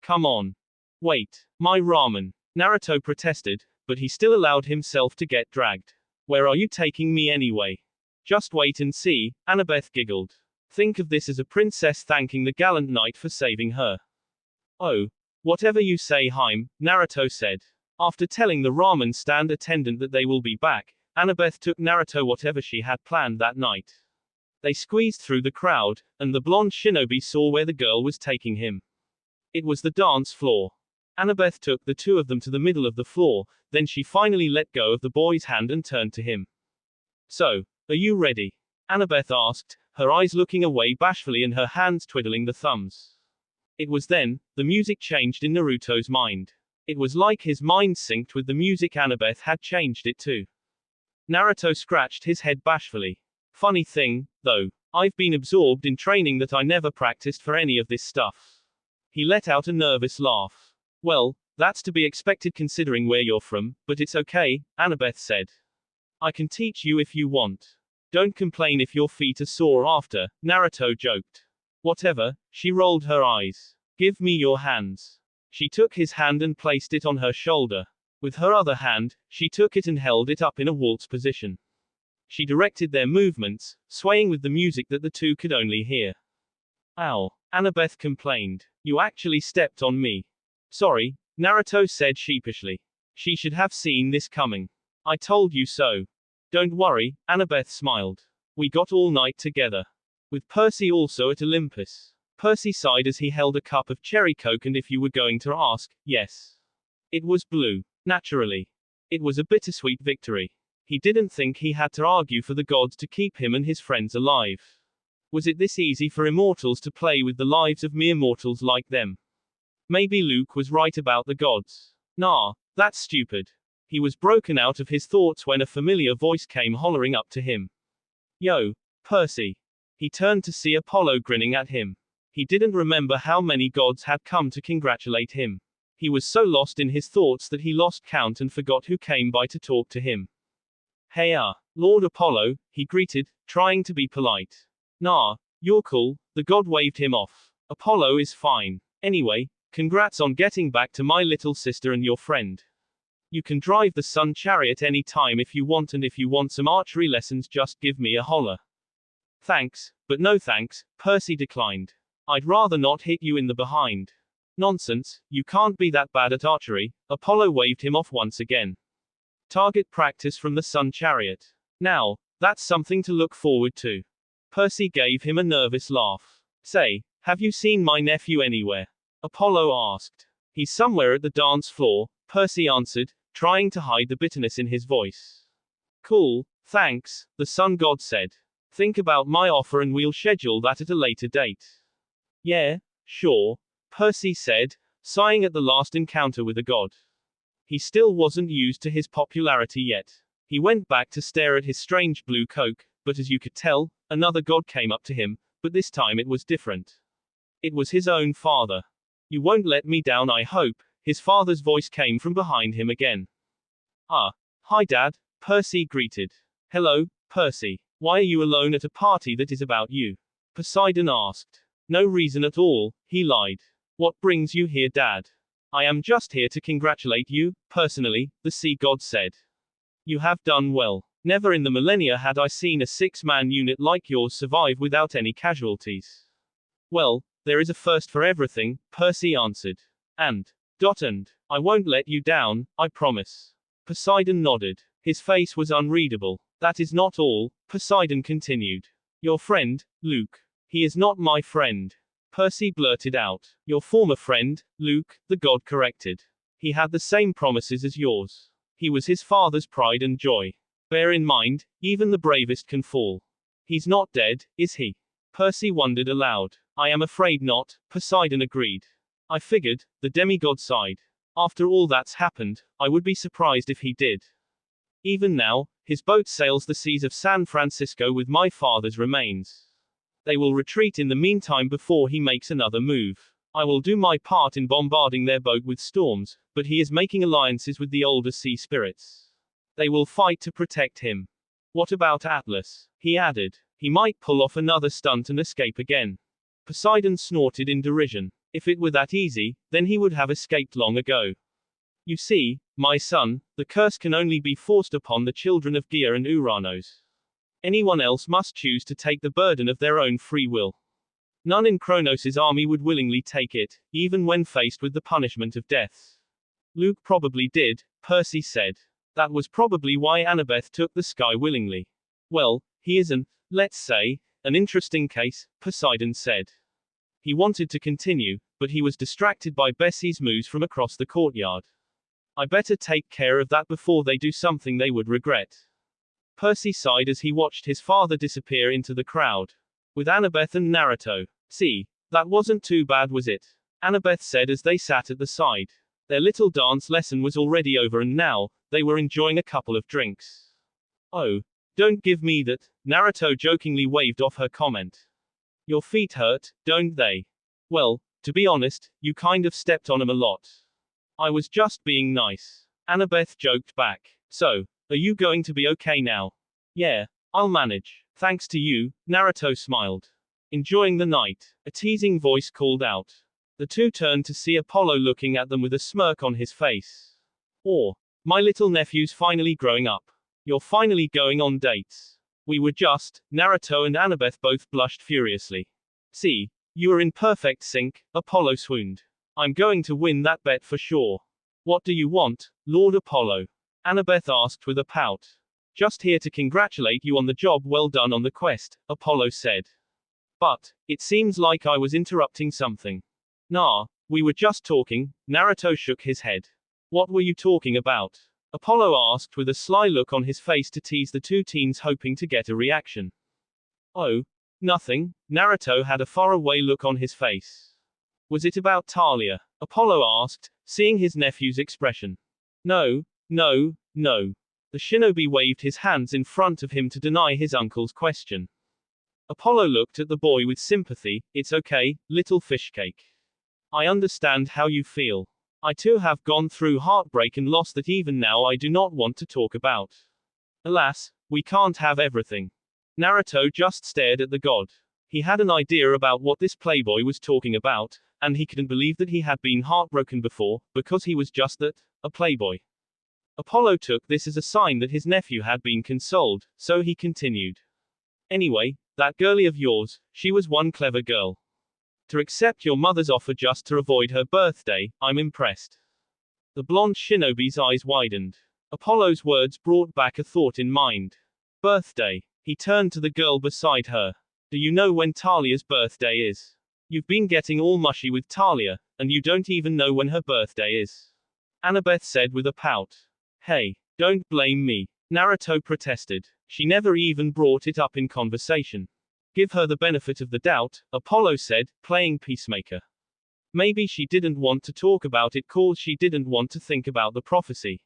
Come on. Wait, my ramen. Naruto protested, but he still allowed himself to get dragged. Where are you taking me anyway? Just wait and see, Annabeth giggled. Think of this as a princess thanking the gallant knight for saving her. Oh. Whatever you say, Haim, Naruto said. After telling the ramen stand attendant that they will be back, Annabeth took Naruto whatever she had planned that night. They squeezed through the crowd, and the blonde shinobi saw where the girl was taking him. It was the dance floor. Annabeth took the two of them to the middle of the floor, then she finally let go of the boy's hand and turned to him. So, are you ready? Annabeth asked, her eyes looking away bashfully and her hands twiddling the thumbs. It was then, the music changed in Naruto's mind. It was like his mind synced with the music. Annabeth had changed it too. Naruto scratched his head bashfully. Funny thing, though, I've been absorbed in training that I never practiced for any of this stuff. He let out a nervous laugh. Well, that's to be expected considering where you're from, but it's okay, Annabeth said. I can teach you if you want. Don't complain if your feet are sore after, Naruto joked. Whatever, she rolled her eyes. Give me your hands. She took his hand and placed it on her shoulder. With her other hand, she took it and held it up in a waltz position. She directed their movements, swaying with the music that the two could only hear. Ow, Annabeth complained. You actually stepped on me. Sorry, Naruto said sheepishly. She should have seen this coming. I told you so. Don't worry, Annabeth smiled. We got all night together. With Percy also at Olympus. Percy sighed as he held a cup of cherry coke, and if you were going to ask, yes. It was blue. Naturally. It was a bittersweet victory. He didn't think he had to argue for the gods to keep him and his friends alive. Was it this easy for immortals to play with the lives of mere mortals like them? Maybe Luke was right about the gods. Nah, that's stupid. He was broken out of his thoughts when a familiar voice came hollering up to him. Yo, Percy. He turned to see Apollo grinning at him. He didn't remember how many gods had come to congratulate him. He was so lost in his thoughts that he lost count and forgot who came by to talk to him. Hey Lord Apollo, he greeted, trying to be polite. Nah, you're cool, the god waved him off. Apollo is fine. Anyway, congrats on getting back to my little sister and your friend. You can drive the sun chariot any time if you want, and if you want some archery lessons just give me a holler. Thanks, but no thanks, Percy declined. I'd rather not hit you in the behind. Nonsense, you can't be that bad at archery, Apollo waved him off once again. Target practice from the sun chariot. Now, that's something to look forward to. Percy gave him a nervous laugh. Say, have you seen my nephew anywhere? Apollo asked. He's somewhere at the dance floor, Percy answered, trying to hide the bitterness in his voice. Cool, thanks, the sun god said. Think about my offer and we'll schedule that at a later date. Yeah, sure, Percy said, sighing at the last encounter with a god. He still wasn't used to his popularity yet. He went back to stare at his strange blue coke, but as you could tell, another god came up to him, but this time it was different. It was his own father. You won't let me down, I hope, his father's voice came from behind him again. Hi Dad, Percy greeted. Hello, Percy. Why are you alone at a party that is about you? Poseidon asked. No reason at all, he lied. What brings you here, Dad? I am just here to congratulate you, personally, the sea god said. You have done well. Never in the millennia had I seen a 6-man unit like yours survive without any casualties. Well, there is a first for everything, Percy answered. And I won't let you down, I promise. Poseidon nodded. His face was unreadable. That is not all, Poseidon continued. Your friend, Luke. He is not my friend. Percy blurted out. Your former friend, Luke, the god corrected. He had the same promises as yours. He was his father's pride and joy. Bear in mind, even the bravest can fall. He's not dead, is he? Percy wondered aloud. I am afraid not, Poseidon agreed. I figured, the demigod sighed. After all that's happened, I would be surprised if he did. Even now, his boat sails the seas of San Francisco with my father's remains. They will retreat in the meantime before he makes another move. I will do my part in bombarding their boat with storms, but he is making alliances with the older sea spirits. They will fight to protect him. What about Atlas? He added. He might pull off another stunt and escape again. Poseidon snorted in derision. If it were that easy, then he would have escaped long ago. You see, my son, the curse can only be forced upon the children of Gaia and Uranos. Anyone else must choose to take the burden of their own free will. None in Kronos' army would willingly take it, even when faced with the punishment of death. Luke probably did, Percy said. That was probably why Annabeth took the sky willingly. Well, he isn't, let's say, an interesting case, Poseidon said. He wanted to continue, but he was distracted by Bessie's moves from across the courtyard. I better take care of that before they do something they would regret. Percy sighed as he watched his father disappear into the crowd. With Annabeth and Naruto. See, that wasn't too bad, was it? Annabeth said as they sat at the side. Their little dance lesson was already over and now, they were enjoying a couple of drinks. Oh, don't give me that, Naruto jokingly waved off her comment. Your feet hurt, don't they? Well, To be honest, you kind of stepped on him a lot. I was just being nice. Annabeth joked back. So, are you going to be okay now? Yeah, I'll manage. Thanks to you, Naruto smiled. Enjoying the night, a teasing voice called out. The two turned to see Apollo looking at them with a smirk on his face. Or, my little nephew's finally growing up. You're finally going on dates. We were just, Naruto and Annabeth both blushed furiously. See, you are in perfect sync, Apollo swooned. I'm going to win that bet for sure. What do you want, Lord Apollo? Annabeth asked with a pout. Just here to congratulate you on the job well done on the quest, Apollo said. But, it seems like I was interrupting something. Nah, we were just talking, Naruto shook his head. What were you talking about? Apollo asked with a sly look on his face to tease the two teens hoping to get a reaction. Oh, nothing, Naruto had a faraway look on his face. Was it about Talia? Apollo asked, seeing his nephew's expression. No. The shinobi waved his hands in front of him to deny his uncle's question. Apollo looked at the boy with sympathy. It's okay, little fishcake. I understand how you feel. I too have gone through heartbreak and loss that even now I do not want to talk about. Alas, we can't have everything. Naruto just stared at the god. He had an idea about what this playboy was talking about, and he couldn't believe that he had been heartbroken before, because he was just that, a playboy. Apollo took this as a sign that his nephew had been consoled, so he continued. Anyway, that girlie of yours, she was one clever girl. To accept your mother's offer just to avoid her birthday, I'm impressed. The blonde shinobi's eyes widened. Apollo's words brought back a thought in mind. Birthday. He turned to the girl beside her. Do you know when Talia's birthday is? You've been getting all mushy with Talia, and you don't even know when her birthday is. Annabeth said with a pout. Hey, don't blame me. Naruto protested. She never even brought it up in conversation. Give her the benefit of the doubt, Apollo said, playing peacemaker. Maybe she didn't want to talk about it cause she didn't want to think about the prophecy.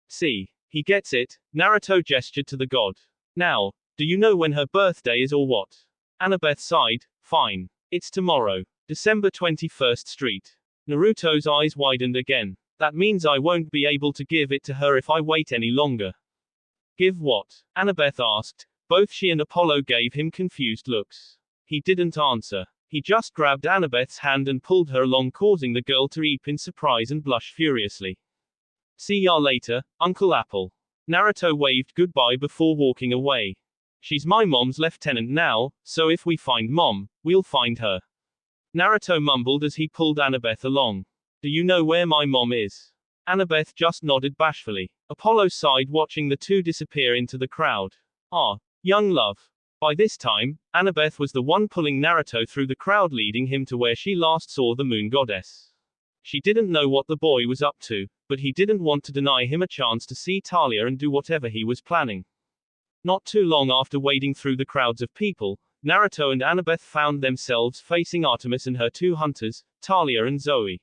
See, he gets it, Naruto gestured to the god. Now, do you know when her birthday is or what? Annabeth sighed. Fine. It's tomorrow. December 21st Street. Naruto's eyes widened again. That means I won't be able to give it to her if I wait any longer. Give what? Annabeth asked. Both she and Apollo gave him confused looks. He didn't answer. He just grabbed Annabeth's hand and pulled her along, causing the girl to weep in surprise and blush furiously. See ya later, Uncle Apple. Naruto waved goodbye before walking away. She's my mom's lieutenant now, so if we find mom, we'll find her. Naruto mumbled as he pulled Annabeth along. Do you know where my mom is? Annabeth just nodded bashfully. Apollo sighed watching the two disappear into the crowd. Ah, young love. By this time, Annabeth was the one pulling Naruto through the crowd, leading him to where she last saw the moon goddess. She didn't know what the boy was up to, but he didn't want to deny him a chance to see Talia and do whatever he was planning. Not too long after wading through the crowds of people, Naruto and Annabeth found themselves facing Artemis and her two hunters, Talia and Zoe.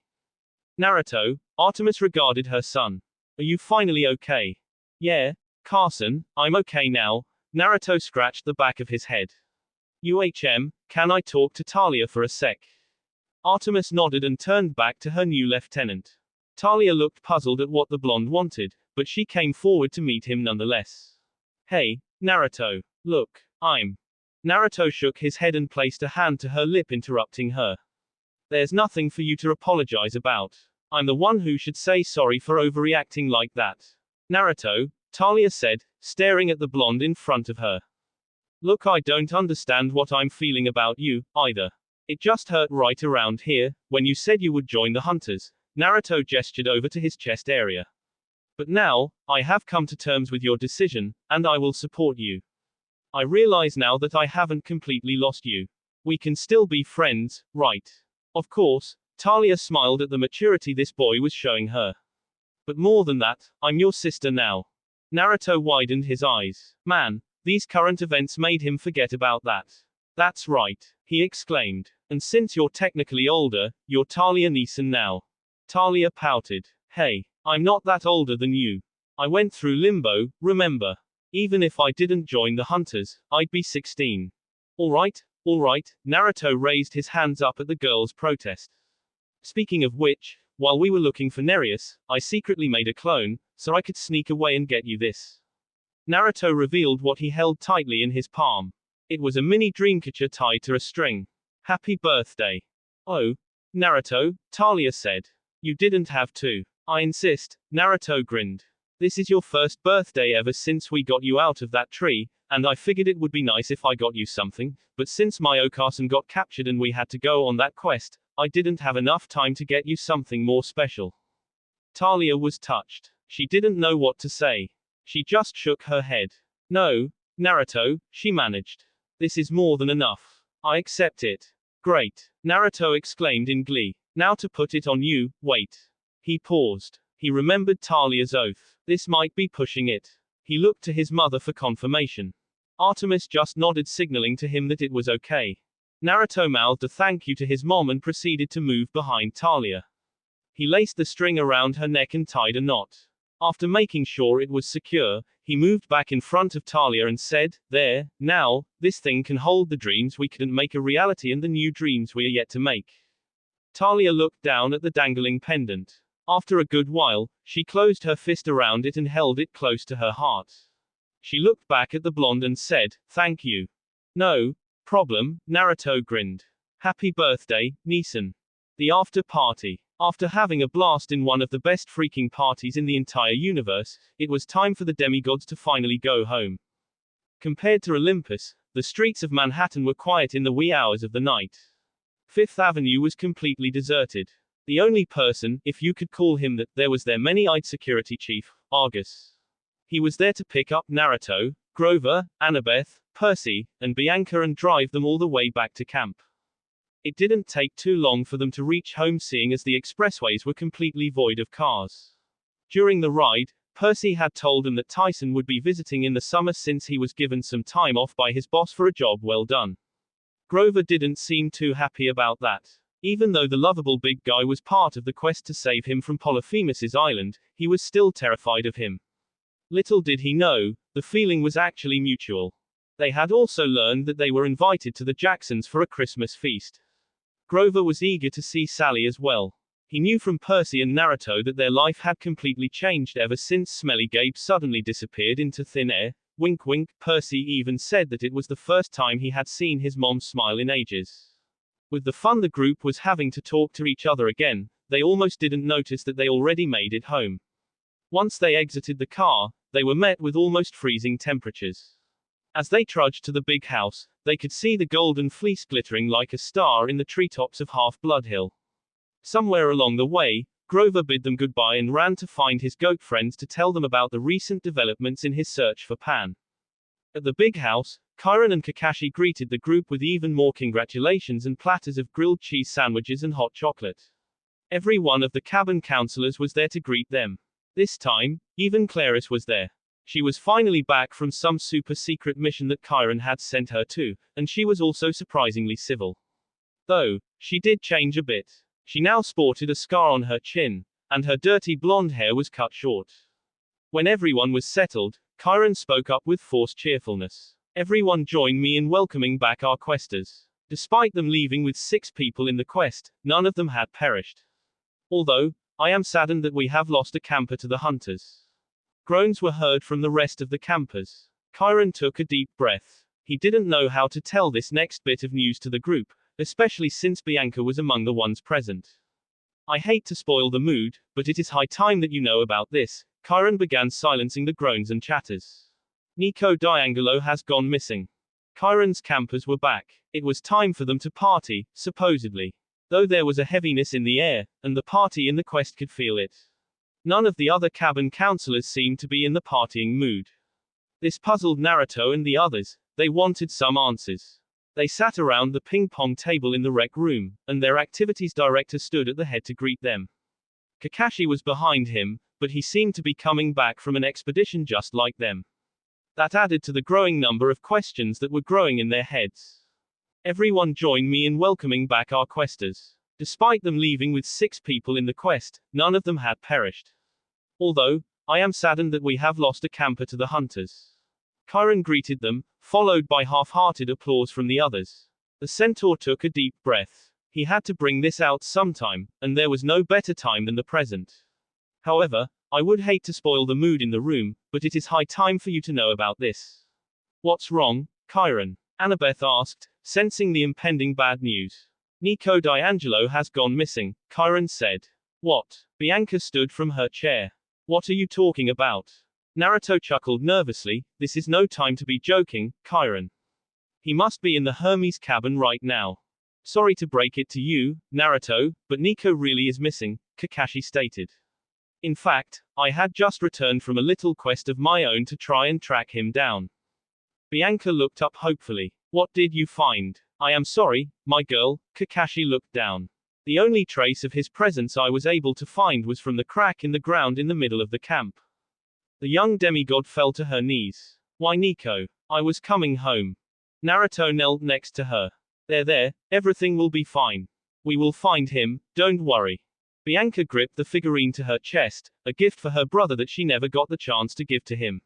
Naruto, Artemis regarded her son. Are you finally okay? Yeah, Carson, I'm okay now. Naruto scratched the back of his head. Can I talk to Talia for a sec? Artemis nodded and turned back to her new lieutenant. Talia looked puzzled at what the blonde wanted, but she came forward to meet him nonetheless. Hey, Naruto. Look, Naruto shook his head and placed a hand to her lip, interrupting her. There's nothing for you to apologize about. I'm the one who should say sorry for overreacting like that. Naruto, Talia said, staring at the blonde in front of her. Look, I don't understand what I'm feeling about you, either. It just hurt right around here, when you said you would join the hunters. Naruto gestured over to his chest area. But now, I have come to terms with your decision, and I will support you. I realize now that I haven't completely lost you. We can still be friends, right? Of course, Talia smiled at the maturity this boy was showing her. But more than that, I'm your sister now. Naruto widened his eyes. Man, these current events made him forget about that. That's right, he exclaimed. And since you're technically older, you're Talia Neeson now. Talia pouted. Hey, I'm not that older than you. I went through limbo, remember? Even if I didn't join the hunters, I'd be 16. Alright, Alright, Naruto raised his hands up at the girl's protest. Speaking of which, while we were looking for Nereus, I secretly made a clone, so I could sneak away and get you this. Naruto revealed what he held tightly in his palm. It was a mini dreamcatcher tied to a string. Happy birthday. Oh. Naruto, Talia said. You didn't have to. I insist, Naruto grinned. This is your first birthday ever since we got you out of that tree, and I figured it would be nice if I got you something, but since my Okasan got captured and we had to go on that quest, I didn't have enough time to get you something more special. Talia was touched. She didn't know what to say. She just shook her head. No, Naruto, she managed. This is more than enough. I accept it. Great, Naruto exclaimed in glee. Now to put it on you, wait. He paused. He remembered Talia's oath. This might be pushing it. He looked to his mother for confirmation. Artemis just nodded, signaling to him that it was okay. Naruto mouthed a thank you to his mom and proceeded to move behind Talia. He laced the string around her neck and tied a knot. After making sure it was secure, he moved back in front of Talia and said, There, now, this thing can hold the dreams we couldn't make a reality and the new dreams we are yet to make. Talia looked down at the dangling pendant. After a good while, she closed her fist around it and held it close to her heart. She looked back at the blonde and said, Thank you. No problem, Naruto grinned. Happy birthday, Neeson. The after party. After having a blast in one of the best freaking parties in the entire universe, it was time for the demigods to finally go home. Compared to Olympus, the streets of Manhattan were quiet in the wee hours of the night. Fifth Avenue was completely deserted. The only person, if you could call him that, there was their many-eyed security chief, Argus. He was there to pick up Naruto, Grover, Annabeth, Percy, and Bianca and drive them all the way back to camp. It didn't take too long for them to reach home, seeing as the expressways were completely void of cars. During the ride, Percy had told them that Tyson would be visiting in the summer since he was given some time off by his boss for a job well done. Grover didn't seem too happy about that. Even though the lovable big guy was part of the quest to save him from Polyphemus's island, he was still terrified of him. Little did he know, the feeling was actually mutual. They had also learned that they were invited to the Jacksons for a Christmas feast. Grover was eager to see Sally as well. He knew from Percy and Naruto that their life had completely changed ever since Smelly Gabe suddenly disappeared into thin air. Wink wink, Percy even said that it was the first time he had seen his mom smile in ages. With the fun the group was having to talk to each other again, they almost didn't notice that they already made it home. Once they exited the car, they were met with almost freezing temperatures. As they trudged to the big house, they could see the golden fleece glittering like a star in the treetops of Half-Blood Hill. Somewhere along the way, Grover bid them goodbye and ran to find his goat friends to tell them about the recent developments in his search for Pan. At the big house, Chiron and Kakashi greeted the group with even more congratulations and platters of grilled cheese sandwiches and hot chocolate. Every one of the cabin counselors was there to greet them. This time, even Clarice was there. She was finally back from some super secret mission that Chiron had sent her to, and she was also surprisingly civil. Though, she did change a bit. She now sported a scar on her chin, and her dirty blonde hair was cut short. When everyone was settled, Chiron spoke up with forced cheerfulness. Everyone join me in welcoming back our questers. Despite them leaving with 6 people in the quest, none of them had perished. Although, I am saddened that we have lost a camper to the hunters. Groans were heard from the rest of the campers. Chiron took a deep breath. He didn't know how to tell this next bit of news to the group, especially since Bianca was among the ones present. I hate to spoil the mood, but it is high time that you know about this. Chiron began silencing the groans and chatters. Nico Diangolo has gone missing. Chiron's campers were back. It was time for them to party, supposedly. Though there was a heaviness in the air, and the party in the quest could feel it. None of the other cabin counselors seemed to be in the partying mood. This puzzled Naruto and the others. They wanted some answers. They sat around the ping-pong table in the rec room, and their activities director stood at the head to greet them. Kakashi was behind him, but he seemed to be coming back from an expedition just like them. That added to the growing number of questions that were growing in their heads. Everyone join me in welcoming back our questers. Despite them leaving with 6 people in the quest, none of them had perished. Although, I am saddened that we have lost a camper to the hunters. Chiron greeted them, followed by half-hearted applause from the others. The centaur took a deep breath. He had to bring this out sometime, and there was no better time than the present. However, I would hate to spoil the mood in the room, but it is high time for you to know about this. What's wrong, Chiron? Annabeth asked, sensing the impending bad news. Nico D'Angelo has gone missing, Chiron said. What? Bianca stood from her chair. What are you talking about? Naruto chuckled nervously. This is no time to be joking, Chiron. He must be in the Hermes cabin right now. Sorry to break it to you, Naruto, but Nico really is missing, Kakashi stated. In fact, I had just returned from a little quest of my own to try and track him down. Bianca looked up hopefully. What did you find? I am sorry, my girl, Kakashi looked down. The only trace of his presence I was able to find was from the crack in the ground in the middle of the camp. The young demigod fell to her knees. Why Nico? I was coming home. Naruto knelt next to her. There, everything will be fine. We will find him, don't worry. Bianca gripped the figurine to her chest, a gift for her brother that she never got the chance to give to him.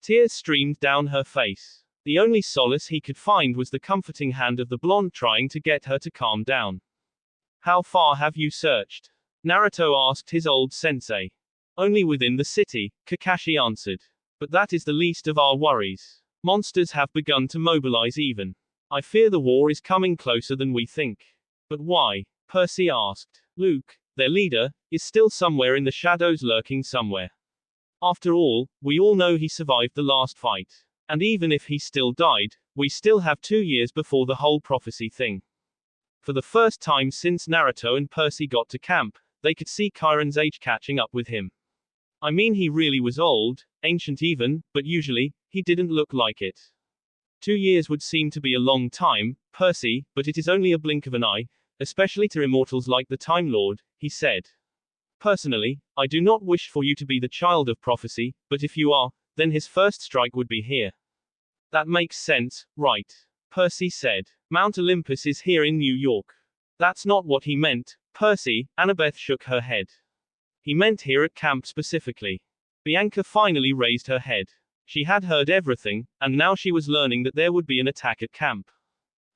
Tears streamed down her face. The only solace he could find was the comforting hand of the blonde trying to get her to calm down. How far have you searched? Naruto asked his old sensei. Only within the city, Kakashi answered. But that is the least of our worries. Monsters have begun to mobilize even. I fear the war is coming closer than we think. But why? Percy asked. Luke, their leader, is still somewhere in the shadows lurking somewhere. After all, we all know he survived the last fight. And even if he still died, we still have 2 years before the whole prophecy thing. For the first time since Naruto and Percy got to camp, they could see Chiron's age catching up with him. I mean, he really was old, ancient even, but usually, he didn't look like it. 2 years would seem to be a long time, Percy, but it is only a blink of an eye, especially to immortals like the Time Lord, he said. Personally, I do not wish for you to be the child of prophecy, but if you are, then his first strike would be here. That makes sense, right? Percy said. Mount Olympus is here in New York. That's not what he meant, Percy, Annabeth shook her head. He meant here at camp specifically. Bianca finally raised her head. She had heard everything, and now she was learning that there would be an attack at camp.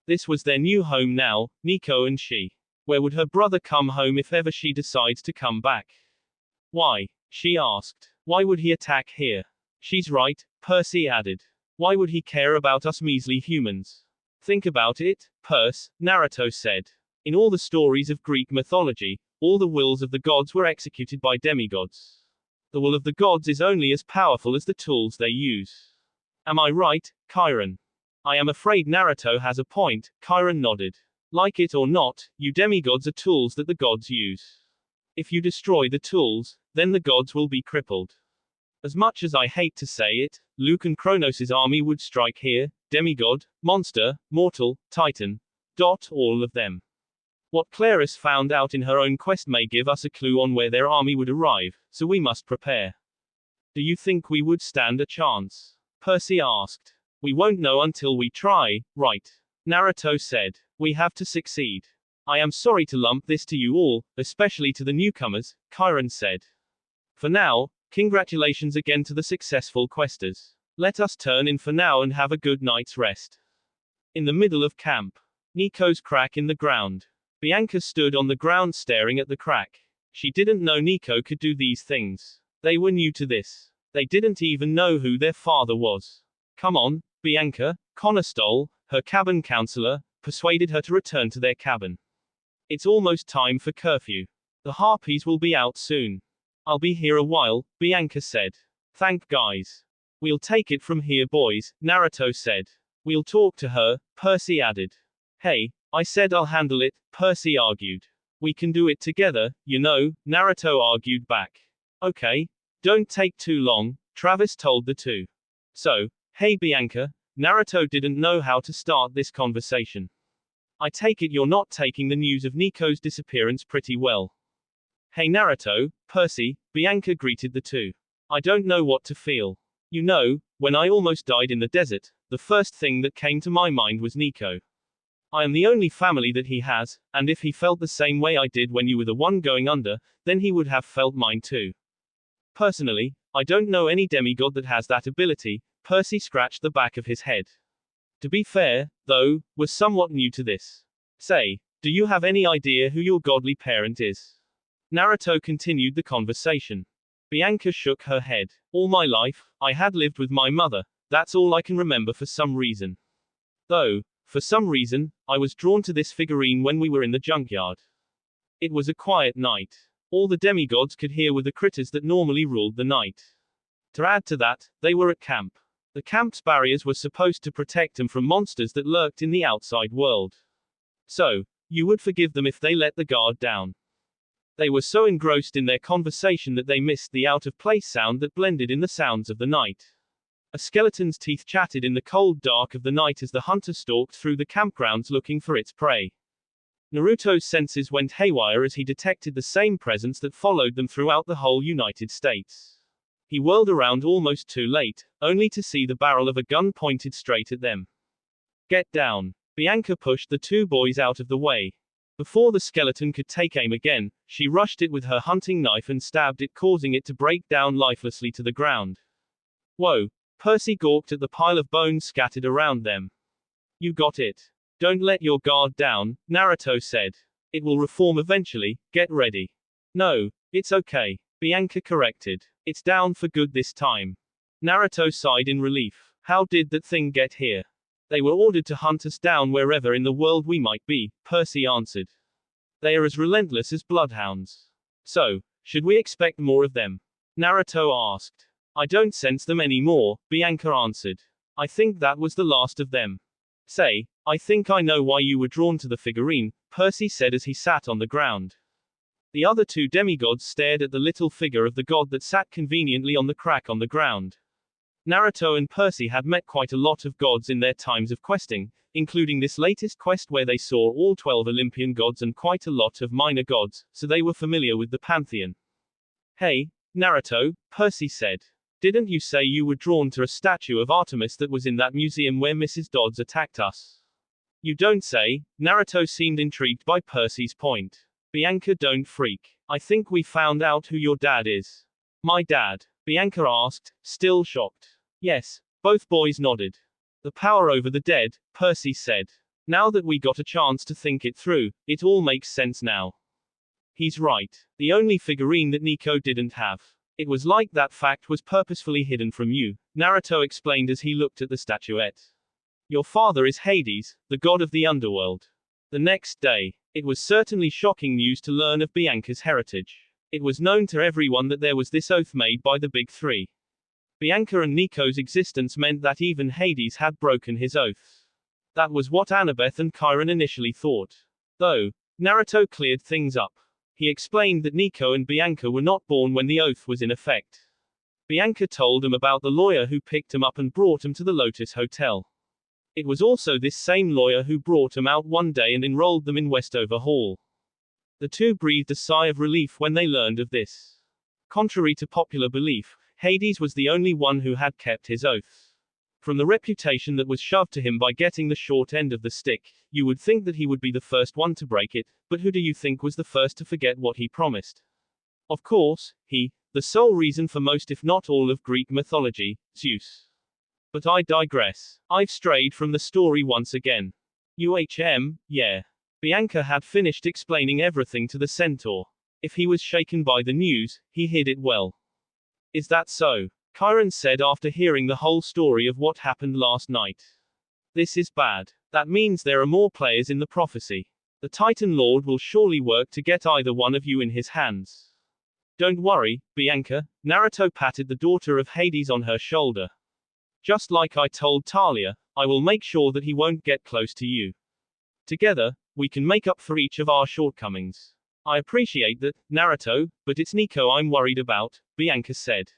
This was their new home now, Nico and she. Where would her brother come home if ever she decides to come back? Why? She asked. Why would he attack here? She's right, Percy added. Why would he care about us measly humans? Think about it, Percy, Naruto said. In all the stories of Greek mythology, all the wills of the gods were executed by demigods. The will of the gods is only as powerful as the tools they use. Am I right, Chiron? I am afraid Naruto has a point, Chiron nodded. Like it or not, you demigods are tools that the gods use. If you destroy the tools, then the gods will be crippled. As much as I hate to say it, Luke and Kronos' army would strike here, demigod, monster, mortal, titan. All of them. What Claris found out in her own quest may give us a clue on where their army would arrive, so we must prepare. Do you think we would stand a chance? Percy asked. We won't know until we try, right? Naruto said. We have to succeed. I am sorry to lump this to you all, especially to the newcomers, Chiron said. For now, congratulations again to the successful questers. Let us turn in for now and have a good night's rest. In the middle of camp. Nico's crack in the ground. Bianca stood on the ground staring at the crack. She didn't know Nico could do these things. They were new to this. They didn't even know who their father was. Come on, Bianca, Conestole, her cabin counselor, persuaded her to return to their cabin. It's almost time for curfew. The harpies will be out soon. I'll be here a while, Bianca said. Thank guys. We'll take it from here boys, Naruto said. We'll talk to her, Percy added. Hey, I said I'll handle it, Percy argued. We can do it together, you know, Naruto argued back. Okay. Don't take too long, Travis told the two. So, hey Bianca, Naruto didn't know how to start this conversation. I take it you're not taking the news of Nico's disappearance pretty well. Hey Naruto, Percy, Bianca greeted the two. I don't know what to feel. You know, when I almost died in the desert, the first thing that came to my mind was Nico. I am the only family that he has, and if he felt the same way I did when you were the one going under, then he would have felt mine too. Personally, I don't know any demigod that has that ability, Percy scratched the back of his head. to be fair, though, was somewhat new to this. Say, do you have any idea who your godly parent is? Naruto continued the conversation. Bianca shook her head. All my life, I had lived with my mother, that's all I can remember for some reason. Though, for some reason, I was drawn to this figurine when we were in the junkyard. It was a quiet night. All the demigods could hear were the critters that normally ruled the night. To add to that, they were at camp. The camp's barriers were supposed to protect them from monsters that lurked in the outside world. So, you would forgive them if they let the guard down. They were so engrossed in their conversation that they missed the out-of-place sound that blended in the sounds of the night. A skeleton's teeth chattered in the cold dark of the night as the hunter stalked through the campgrounds looking for its prey. Naruto's senses went haywire as he detected the same presence that followed them throughout the whole United States. He whirled around almost too late, only to see the barrel of a gun pointed straight at them. Get down. Bianca pushed the two boys out of the way. Before the skeleton could take aim again, she rushed it with her hunting knife and stabbed it, causing it to break down lifelessly to the ground. Whoa! Percy gawked at the pile of bones scattered around them. You got it. Don't let your guard down, Naruto said. It will reform eventually, get ready. No, it's okay, Bianca corrected. It's down for good this time. Naruto sighed in relief. How did that thing get here? They were ordered to hunt us down wherever in the world we might be, Percy answered. They are as relentless as bloodhounds. So, should we expect more of them? Naruto asked. I don't sense them anymore, Bianca answered. I think that was the last of them. Say, I think I know why you were drawn to the figurine, Percy said as he sat on the ground. The other two demigods stared at the little figure of the god that sat conveniently on the crack on the ground. Naruto and Percy had met quite a lot of gods in their times of questing, including this latest quest where they saw all 12 Olympian gods and quite a lot of minor gods, so they were familiar with the pantheon. Hey, Naruto, Percy said. Didn't you say you were drawn to a statue of Artemis that was in that museum where Mrs. Dodds attacked us? You don't say. Naruto seemed intrigued by Percy's point. Bianca, don't freak. I think we found out who your dad is. My dad? Bianca asked, still shocked. Yes, both boys nodded. The power over the dead, Percy said. Now that we got a chance to think it through, it all makes sense now. He's right. The only figurine that Nico didn't have. It was like that fact was purposefully hidden from you, Naruto explained as he looked at the statuette. Your father is Hades, the god of the underworld. The next day, it was certainly shocking news to learn of Bianca's heritage. It was known to everyone that there was this oath made by the big three. Bianca and Nico's existence meant that even Hades had broken his oath. That was what Annabeth and Chiron initially thought. Though, Naruto cleared things up. He explained that Nico and Bianca were not born when the oath was in effect. Bianca told him about the lawyer who picked him up and brought him to the Lotus Hotel. It was also this same lawyer who brought him out one day and enrolled them in Westover Hall. The two breathed a sigh of relief when they learned of this. Contrary to popular belief, Hades was the only one who had kept his oath. From the reputation that was shoved to him by getting the short end of the stick, you would think that he would be the first one to break it, but who do you think was the first to forget what he promised? Of course, the sole reason for most if not all of Greek mythology, Zeus. But I digress. I've strayed from the story once again. Yeah. Bianca had finished explaining everything to the centaur. If he was shaken by the news, he hid it well. Is that so? Chiron said after hearing the whole story of what happened last night. This is bad. That means there are more players in the prophecy. The Titan Lord will surely work to get either one of you in his hands. Don't worry, Bianca, Naruto patted the daughter of Hades on her shoulder. Just like I told Talia, I will make sure that he won't get close to you. Together, we can make up for each of our shortcomings. I appreciate that, Naruto, but it's Nico I'm worried about, Bianca said.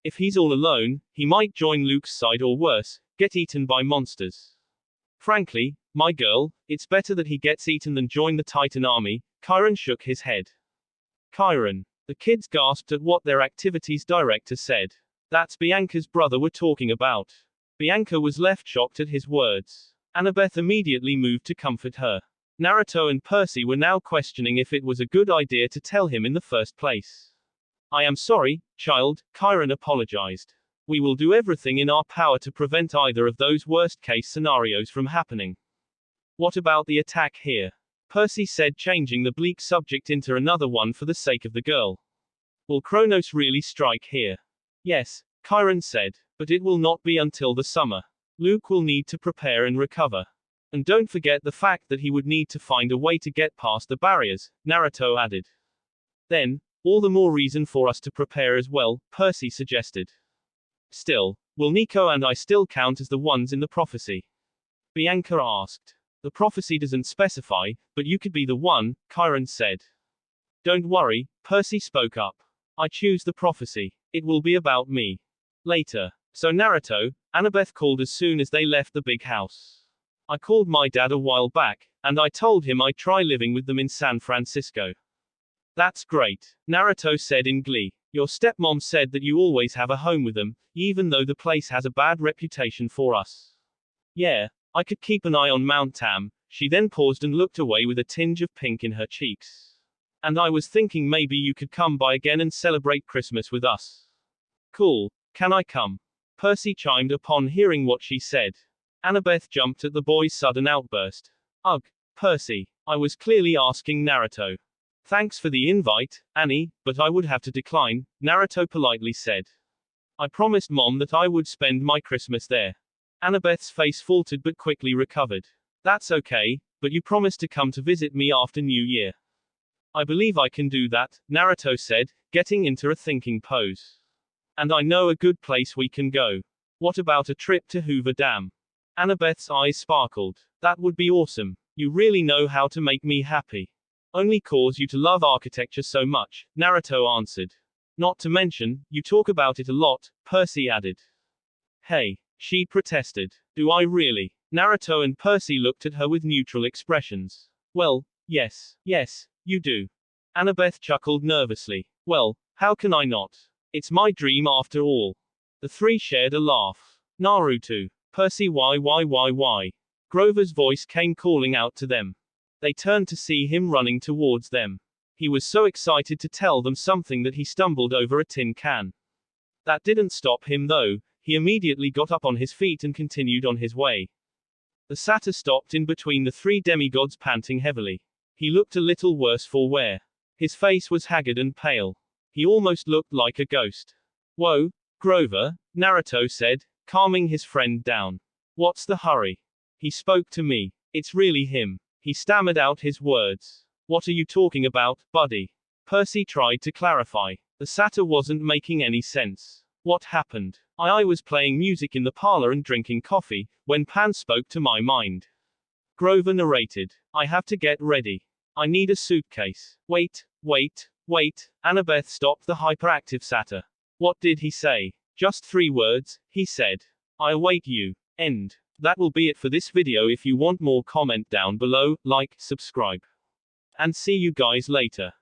If he's all alone, he might join Luke's side or worse, get eaten by monsters. Frankly, my girl, it's better that he gets eaten than join the Titan army, Chiron shook his head. Chiron. The kids gasped at what their activities director said. That's Bianca's brother we're talking about. Bianca was left shocked at his words. Annabeth immediately moved to comfort her. Naruto and Percy were now questioning if it was a good idea to tell him in the first place. I am sorry, child, Chiron apologized. We will do everything in our power to prevent either of those worst-case scenarios from happening. What about the attack here? Percy said, changing the bleak subject into another one for the sake of the girl. Will Kronos really strike here? Yes, Chiron said, but it will not be until the summer. Luke will need to prepare and recover. And don't forget the fact that he would need to find a way to get past the barriers, Naruto added. Then, all the more reason for us to prepare as well, Percy suggested. Still, will Nico and I still count as the ones in the prophecy? Bianca asked. The prophecy doesn't specify, but you could be the one, Chiron said. Don't worry, Percy spoke up. I choose the prophecy. It will be about me. Later. So Naruto, Annabeth called as soon as they left the big house. I called my dad a while back, and I told him I'd try living with them in San Francisco. That's great, Naruto said in glee. Your stepmom said that you always have a home with them, even though the place has a bad reputation for us. Yeah, I could keep an eye on Mount Tam. She then paused and looked away with a tinge of pink in her cheeks. And I was thinking maybe you could come by again and celebrate Christmas with us. Cool, can I come? Percy chimed upon hearing what she said. Annabeth jumped at the boy's sudden outburst. Ugh, Percy, I was clearly asking Naruto. Thanks for the invite, Annie, but I would have to decline, Naruto politely said. I promised Mom that I would spend my Christmas there. Annabeth's face faltered but quickly recovered. That's okay, but you promised to come to visit me after New Year. I believe I can do that, Naruto said, getting into a thinking pose. And I know a good place we can go. What about a trip to Hoover Dam? Annabeth's eyes sparkled. That would be awesome. You really know how to make me happy. Only cause you to love architecture so much, Naruto answered. Not to mention, you talk about it a lot, Percy added. Hey, she protested. Do I really? Naruto and Percy looked at her with neutral expressions. Well, yes, you do. Annabeth chuckled nervously. Well, how can I not? It's my dream after all. The three shared a laugh. Naruto. Percy, why? Grover's voice came calling out to them. They turned to see him running towards them. He was so excited to tell them something that he stumbled over a tin can. That didn't stop him though, he immediately got up on his feet and continued on his way. The satyr stopped in between the three demigods, panting heavily. He looked a little worse for wear. His face was haggard and pale. He almost looked like a ghost. Whoa, Grover, Naruto said, calming his friend down. What's the hurry? He spoke to me. It's really him. He stammered out his words. What are you talking about, buddy? Percy tried to clarify. The satyr wasn't making any sense. What happened? I was playing music in the parlor and drinking coffee, when Pan spoke to my mind. Grover narrated. I have to get ready. I need a suitcase. Wait. Annabeth stopped the hyperactive satyr. What did he say? Just 3 words, he said. I await you. End. That will be it for this video. If you want more, comment down below, like, subscribe. And see you guys later.